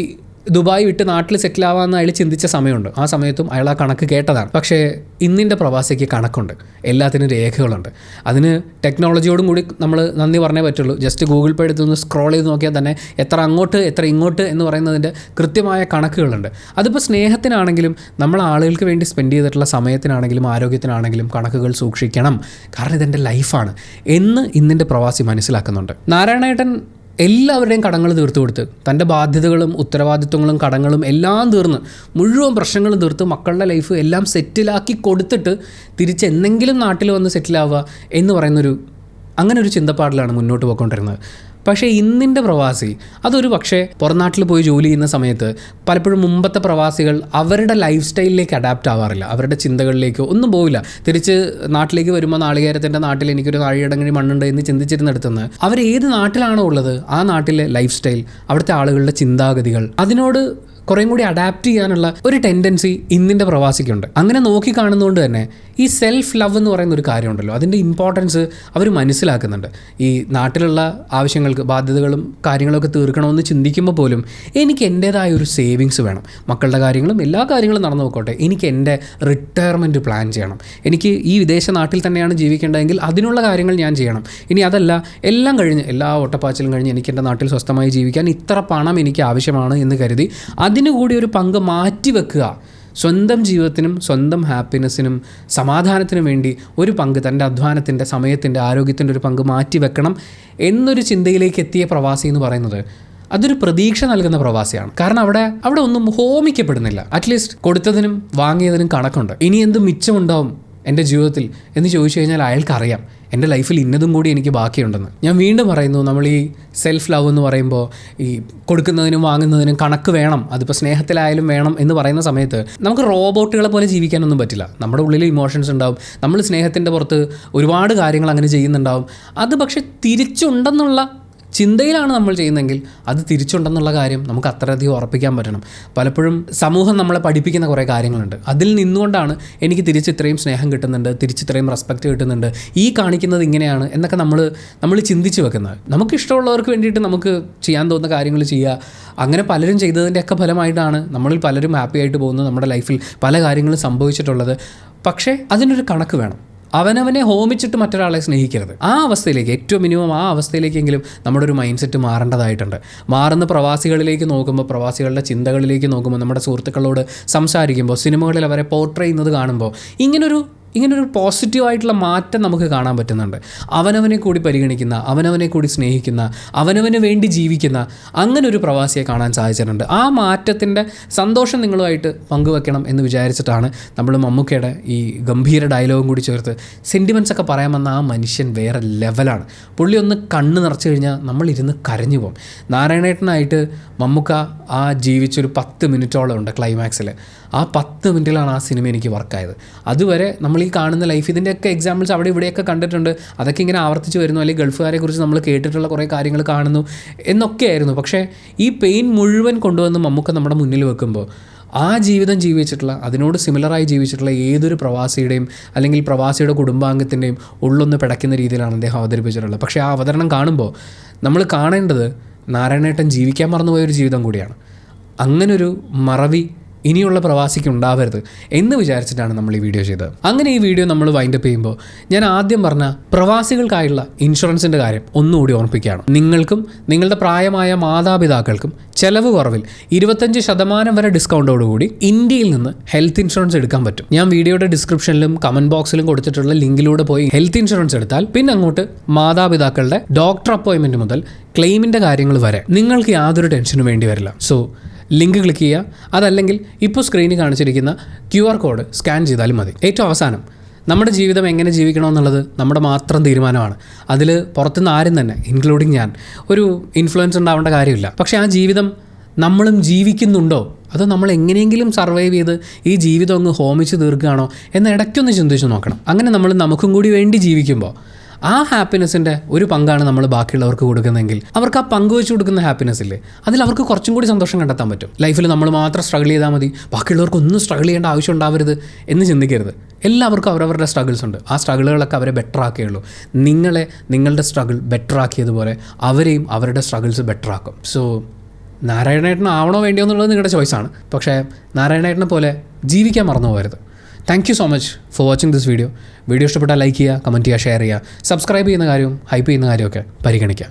ദുബായ് വിട്ട് നാട്ടിൽ സെറ്റിലാവാമെന്ന് അയാൾ ചിന്തിച്ച സമയമുണ്ട്. ആ സമയത്തും അയാൾ ആ കണക്ക് കേട്ടതാണ്. പക്ഷേ ഇന്നിൻ്റെ പ്രവാസിക്ക് കണക്കുണ്ട്, എല്ലാത്തിനും രേഖകളുണ്ട്. അതിന് ടെക്നോളജിയോടും കൂടി നമ്മൾ നന്ദി പറഞ്ഞേ പറ്റുള്ളൂ. ജസ്റ്റ് ഗൂഗിൾ പേ എടുത്തൊന്ന് സ്ക്രോൾ ചെയ്ത് നോക്കിയാൽ തന്നെ എത്ര അങ്ങോട്ട് എത്ര ഇങ്ങോട്ട് എന്ന് പറയുന്നതിൻ്റെ കൃത്യമായ കണക്കുകളുണ്ട്. അതിപ്പോൾ സ്നേഹത്തിനാണെങ്കിലും നമ്മൾ ആളുകൾക്ക് വേണ്ടി സ്പെൻഡ് ചെയ്തിട്ടുള്ള സമയത്തിനാണെങ്കിലും ആരോഗ്യത്തിനാണെങ്കിലും കണക്കുകൾ സൂക്ഷിക്കണം. കാരണം ഇതെൻ്റെ ലൈഫാണ് എന്ന് ഇന്നിൻ്റെ പ്രവാസി മനസ്സിലാക്കുന്നുണ്ട്. നാരായണേട്ടൻ എല്ലാവരുടെയും കടങ്ങൾ തീർത്തു കൊടുത്ത് തൻ്റെ ബാധ്യതകളും ഉത്തരവാദിത്വങ്ങളും കടങ്ങളും എല്ലാം തീർന്ന് മുഴുവൻ പ്രശ്നങ്ങളും തീർത്ത് മക്കളുടെ ലൈഫ് എല്ലാം സെറ്റിലാക്കി കൊടുത്തിട്ട് തിരിച്ച് എന്തെങ്കിലും നാട്ടിൽ വന്ന് സെറ്റിലാവുക എന്ന് പറയുന്നൊരു അങ്ങനെ ഒരു ചിന്തപ്പാടിലാണ് മുന്നോട്ട് പോയിക്കൊണ്ടിരുന്നത്. പക്ഷേ ഇന്നിൻ്റെ പ്രവാസി അതൊരു പക്ഷേ പുറം നാട്ടിൽ പോയി ജോലി ചെയ്യുന്ന സമയത്ത് പലപ്പോഴും മുമ്പത്തെ പ്രവാസികൾ അവരുടെ ലൈഫ് സ്റ്റൈലിലേക്ക് അഡാപ്റ്റ് ആവാറില്ല, അവരുടെ ചിന്തകളിലേക്കോ ഒന്നും പോവില്ല. തിരിച്ച് നാട്ടിലേക്ക് വരുമ്പോൾ നാളികേരത്തിൻ്റെ നാട്ടിൽ എനിക്കൊരു നാഴികടങ്ങഴി മണ്ണുണ്ട് എന്ന് ചിന്തിച്ചിരുന്നെടുത്തുനിന്ന് അവർ ഏത് നാട്ടിലാണോ ഉള്ളത് ആ നാട്ടിലെ ലൈഫ് സ്റ്റൈൽ, അവിടുത്തെ ആളുകളുടെ ചിന്താഗതികൾ, അതിനോട് കുറേയും കൂടി അഡാപ്റ്റ് ചെയ്യാനുള്ള ഒരു ടെൻഡൻസി ഇന്നിൻ്റെ പ്രവാസിക്കുണ്ട്. അങ്ങനെ നോക്കി കാണുന്നതുകൊണ്ട് തന്നെ ഈ സെൽഫ് ലവ് എന്ന് പറയുന്ന ഒരു കാര്യമുണ്ടല്ലോ, അതിൻ്റെ ഇമ്പോർട്ടൻസ് അവർ മനസ്സിലാക്കുന്നുണ്ട്. ഈ നാട്ടിലുള്ള ആവശ്യങ്ങൾക്ക് ബാധ്യതകളും കാര്യങ്ങളൊക്കെ തീർക്കണമെന്ന് ചിന്തിക്കുമ്പോൾ പോലും എനിക്ക് എൻ്റേതായ ഒരു സേവിങ്സ് വേണം. മക്കളുടെ കാര്യങ്ങളും എല്ലാ കാര്യങ്ങളും നടന്നു നോക്കോട്ടെ, എനിക്ക് എൻ്റെ റിട്ടയർമെൻറ്റ് പ്ലാൻ ചെയ്യണം. എനിക്ക് ഈ വിദേശ നാട്ടിൽ തന്നെയാണ് ജീവിക്കേണ്ടതെങ്കിൽ അതിനുള്ള കാര്യങ്ങൾ ഞാൻ ചെയ്യണം. ഇനി അതല്ല, എല്ലാം കഴിഞ്ഞ് എല്ലാ ഓട്ടപ്പാച്ചിലും കഴിഞ്ഞ് എനിക്ക് എൻ്റെ നാട്ടിൽ സ്വസ്ഥമായി ജീവിക്കാൻ ഇത്ര പണം എനിക്ക് ആവശ്യമാണ് എന്ന് കരുതി അതിനു കൂടി ഒരു പങ്ക് മാറ്റിവെക്കുക. സ്വന്തം ജീവിതത്തിനും സ്വന്തം ഹാപ്പിനെസ്സിനും സമാധാനത്തിനും വേണ്ടി ഒരു പങ്ക് തൻ്റെ അധ്വാനത്തിൻ്റെ സമയത്തിൻ്റെ ആരോഗ്യത്തിൻ്റെ ഒരു പങ്ക് മാറ്റി വെക്കണം എന്നൊരു ചിന്തയിലേക്ക് എത്തിയ പ്രവാസി എന്ന് പറയുന്നത് അതൊരു പ്രതീക്ഷ നൽകുന്ന പ്രവാസിയാണ്. കാരണം അവിടെ ഒന്നും ഹോമിക്കപ്പെടുന്നില്ല. അറ്റ്ലീസ്റ്റ് കൊടുത്തതിനും വാങ്ങിയതിനും കണക്കുണ്ട്. ഇനി എന്ത് മിച്ചമുണ്ടാവും എൻ്റെ ജീവിതത്തിൽ എന്ന് ചോദിച്ചു കഴിഞ്ഞാൽ അയാൾക്കറിയാം എൻ്റെ ലൈഫിൽ ഇന്നതും കൂടി എനിക്ക് ബാക്കിയുണ്ടെന്ന്. ഞാൻ വീണ്ടും പറയുന്നു, നമ്മൾ ഈ സെൽഫ് ലവ് എന്ന് പറയുമ്പോൾ ഈ കൊടുക്കുന്നതിനും വാങ്ങുന്നതിനും കണക്ക് വേണം, അതിപ്പോൾ സ്നേഹത്തിലായാലും വേണം എന്ന് പറയുന്ന സമയത്ത് നമുക്ക് റോബോട്ടുകളെ പോലെ ജീവിക്കാനൊന്നും പറ്റില്ല. നമ്മുടെ ഉള്ളിൽ ഇമോഷൻസ് ഉണ്ടാവും, നമ്മൾ സ്നേഹത്തിൻ്റെ പുറത്ത് ഒരുപാട് കാര്യങ്ങൾ അങ്ങനെ ചെയ്യുന്നുണ്ടാവും. അത് പക്ഷെ തിരിച്ചുണ്ടെന്നുള്ള ചിന്തയിലാണ് നമ്മൾ ചെയ്യുന്നതെങ്കിൽ അത് തിരിച്ചുണ്ടെന്നുള്ള കാര്യം നമുക്ക് അത്രയധികം ഉറപ്പിക്കാൻ പറ്റണം. പലപ്പോഴും സമൂഹം നമ്മളെ പഠിപ്പിക്കുന്ന കുറേ കാര്യങ്ങളുണ്ട്. അതിൽ നിന്നുകൊണ്ടാണ് എനിക്ക് തിരിച്ച് ഇത്രയും സ്നേഹം കിട്ടുന്നുണ്ട്, തിരിച്ച് ഇത്രയും റെസ്പെക്റ്റ് കിട്ടുന്നുണ്ട്, ഈ കാണിക്കുന്നത് ഇങ്ങനെയാണ് എന്നൊക്കെ നമ്മൾ ചിന്തിച്ച് വെക്കുന്നത്. നമുക്കിഷ്ടമുള്ളവർക്ക് വേണ്ടിയിട്ട് നമുക്ക് ചെയ്യാൻ തോന്നുന്ന കാര്യങ്ങൾ ചെയ്യുക. അങ്ങനെ പലരും ചെയ്തതിൻ്റെയൊക്കെ ഫലമായിട്ടാണ് നമ്മളിൽ പലരും ഹാപ്പി ആയിട്ട് പോകുന്നത്, നമ്മുടെ ലൈഫിൽ പല കാര്യങ്ങളും സംഭവിച്ചിട്ടുള്ളത്. പക്ഷേ അതിനൊരു കണക്ക് വേണം. അവനവനെ ഹോമിച്ചിട്ട് മറ്റൊരാളെ സ്നേഹിക്കരുത്. ആ അവസ്ഥയിലേക്ക്, ഏറ്റവും മിനിമം ആ അവസ്ഥയിലേക്കെങ്കിലും നമ്മുടെ ഒരു മൈൻഡ് സെറ്റ് മാറേണ്ടതായിട്ടുണ്ട്. മാറുന്ന പ്രവാസികളിലേക്ക് നോക്കുമ്പോൾ, പ്രവാസികളുടെ ചിന്തകളിലേക്ക് നോക്കുമ്പോൾ, നമ്മുടെ സുഹൃത്തുക്കളോട് സംസാരിക്കുമ്പോൾ, സിനിമകളിൽ അവരെ പോർട്രേ ചെയ്യുന്നത് കാണുമ്പോൾ ഇങ്ങനൊരു ഇങ്ങനൊരു പോസിറ്റീവായിട്ടുള്ള മാറ്റം നമുക്ക് കാണാൻ പറ്റുന്നുണ്ട്. അവനവനെ കൂടി പരിഗണിക്കുന്ന, അവനവനെ കൂടി സ്നേഹിക്കുന്ന, അവനവന് വേണ്ടി ജീവിക്കുന്ന അങ്ങനെ ഒരു പ്രവാസിയെ കാണാൻ സാധിച്ചിട്ടുണ്ട്. ആ മാറ്റത്തിൻ്റെ സന്തോഷം നിങ്ങളുമായിട്ട് പങ്കുവെക്കണം എന്ന് വിചാരിച്ചിട്ടാണ് നമ്മൾ മമ്മൂക്കയുടെ ഈ ഗംഭീര ഡയലോഗും കൂടി ചേർത്ത് സെൻറ്റിമെൻറ്റ്സ് ഒക്കെ പറയാൻ വന്ന ആ മനുഷ്യൻ വേറെ ലെവലാണ്. പുള്ളി ഒന്ന് കണ്ണ് നിറച്ച് കഴിഞ്ഞാൽ നമ്മളിരുന്ന് കരഞ്ഞു പോകും. നാരായണേട്ടനായിട്ട് മമ്മൂക്ക ആ ജീവിച്ചൊരു 10 മിനിറ്റോളം ഉണ്ട് ക്ലൈമാക്സിൽ. ആ 10 മിനിറ്റിലാണ് ആ സിനിമ എനിക്ക് വർക്കായത്. അതുവരെ നമ്മൾ ഈ കാണുന്ന ലൈഫ്, ഇതിൻ്റെയൊക്കെ എക്സാമ്പിൾസ് അവിടെ ഇവിടെയൊക്കെ കണ്ടിട്ടുണ്ട്. അതൊക്കെ ഇങ്ങനെ ആവർത്തിച്ച് വരുന്നു, അല്ലെങ്കിൽ ഗൾഫുകാരെ കുറിച്ച് നമ്മൾ കേട്ടിട്ടുള്ള കുറേ കാര്യങ്ങൾ കാണുന്നു എന്നൊക്കെയായിരുന്നു. പക്ഷേ ഈ പെയിൻ മുഴുവൻ കൊണ്ടുവന്ന് മമ്മൂക്ക നമ്മുടെ മുന്നിൽ വെക്കുമ്പോൾ ആ ജീവിതം ജീവിച്ചിട്ടുള്ള, അതിനോട് സിമിലറായി ജീവിച്ചിട്ടുള്ള ഏതൊരു പ്രവാസിയുടെയും അല്ലെങ്കിൽ പ്രവാസിയുടെ കുടുംബാംഗത്തിൻ്റെയും ഉള്ളൊന്ന് പിടയ്ക്കുന്ന രീതിയിലാണ് അദ്ദേഹം അവതരിപ്പിച്ചിട്ടുള്ളത്. പക്ഷേ ആ അവതരണം കാണുമ്പോൾ നമ്മൾ കാണേണ്ടത് നാരായണേട്ടൻ ജീവിക്കാൻ മറന്നുപോയൊരു ജീവിതം കൂടിയാണ്. അങ്ങനൊരു മറവി ഇനിയുള്ള പ്രവാസിക്ക് ഉണ്ടാവരുത് എന്ന് വിചാരിച്ചിട്ടാണ് നമ്മൾ ഈ വീഡിയോ ചെയ്തത്. അങ്ങനെ ഈ വീഡിയോ നമ്മൾ വൈൻഡപ്പ് ചെയ്യുമ്പോൾ ഞാൻ ആദ്യം പറഞ്ഞ പ്രവാസികൾക്കായുള്ള ഇൻഷുറൻസിൻ്റെ കാര്യം ഒന്നുകൂടി ഓർമ്മിപ്പിക്കുകയാണ്. നിങ്ങൾക്കും നിങ്ങളുടെ പ്രായമായ മാതാപിതാക്കൾക്കും ചെലവ് കുറവിൽ 25% വരെ ഡിസ്കൗണ്ടോടുകൂടി ഇന്ത്യയിൽ നിന്ന് ഹെൽത്ത് ഇൻഷുറൻസ് എടുക്കാൻ പറ്റും. ഞാൻ വീഡിയോയുടെ ഡിസ്ക്രിപ്ഷനിലും കമൻറ്റ് ബോക്സിലും കൊടുത്തിട്ടുള്ള ലിങ്കിലൂടെ പോയി ഹെൽത്ത് ഇൻഷുറൻസ് എടുത്താൽ പിന്നെ അങ്ങോട്ട് മാതാപിതാക്കളുടെ ഡോക്ടർ അപ്പോയിൻമെൻറ്റ് മുതൽ ക്ലെയിമിൻ്റെ കാര്യങ്ങൾ വരെ നിങ്ങൾക്ക് യാതൊരു ടെൻഷനും വേണ്ടി വരില്ല. സോ ലിങ്ക് ക്ലിക്ക് ചെയ്യുക, അതല്ലെങ്കിൽ ഇപ്പോൾ സ്ക്രീനിൽ കാണിച്ചിരിക്കുന്ന QR കോഡ് സ്കാൻ ചെയ്താലും മതി. ഏറ്റവും അവസാനം, നമ്മുടെ ജീവിതം എങ്ങനെ ജീവിക്കണമെന്നുള്ളത് നമ്മുടെ മാത്രം തീരുമാനമാണ്. അതിൽ പുറത്തുനിന്ന് ആരും തന്നെ, ഇൻക്ലൂഡിങ് ഞാൻ, ഒരു ഇൻഫ്ലുവൻസ് ഉണ്ടാവേണ്ട കാര്യമില്ല. പക്ഷേ ആ ജീവിതം നമ്മളും ജീവിക്കുന്നുണ്ടോ, അതോ നമ്മൾ എങ്ങനെയെങ്കിലും സർവൈവ് ചെയ്ത് ഈ ജീവിതം അങ്ങ് ഹോമിച്ച് തീർക്കുകയാണോ എന്ന് ഇടയ്ക്കൊന്ന് ചിന്തിച്ച് നോക്കണം. അങ്ങനെ നമ്മൾ നമുക്കും കൂടി വേണ്ടി ജീവിക്കുമ്പോൾ ആ ഹാപ്പിനെസ്സിൻ്റെ ഒരു പങ്കാണ് നമ്മൾ ബാക്കിയുള്ളവർക്ക് കൊടുക്കുന്നതെങ്കിൽ അവർക്ക് ആ പങ്കുവെച്ച് കൊടുക്കുന്ന ഹാപ്പിനെസ് ഇല്ലേ, അതിൽ അവർക്ക് കുറച്ചും കൂടി സന്തോഷം കണ്ടെത്താൻ പറ്റും. ലൈഫിൽ നമ്മൾ മാത്രം സ്ട്രഗിൾ ചെയ്താൽ മതി, ബാക്കിയുള്ളവർക്ക് ഒന്നും സ്ട്രഗിൾ ചെയ്യേണ്ട ആവശ്യം ഉണ്ടാവരുത് എന്ന് ചിന്തിക്കരുത്. എല്ലാവർക്കും അവരവരുടെ സ്ട്രഗിൾസ് ഉണ്ട്. ആ സ്ട്രഗിളുകളൊക്കെ അവരെ ബെറ്റർ ആക്കുകയുള്ളൂ. നിങ്ങളെ നിങ്ങളുടെ സ്ട്രഗിൾ ബെറ്റർ ആക്കിയതുപോലെ അവരെയും അവരുടെ സ്ട്രഗിൾസ് ബെറ്റർ ആക്കും. സോ നാരായണേട്ടൻ ആവണോ വേണ്ടിയോ എന്നുള്ളത് നിങ്ങളുടെ ചോയ്സാണ്. പക്ഷേ നാരായണേട്ടനെ പോലെ ജീവിക്കാൻ മറന്നു പോകരുത്. Thank you so much for watching this video. Video ഇഷ്ടപ്പെട്ടാൽ ലൈക്ക് ചെയ്യുക, കമൻറ്റ് ചെയ്യുക, ഷെയർ ചെയ്യുക, സബ്സ്ക്രൈബ് ചെയ്യുന്ന കാര്യവും ഹൈപ്പ് ചെയ്യുന്ന കാര്യമൊക്കെ പരിഗണിക്കുക.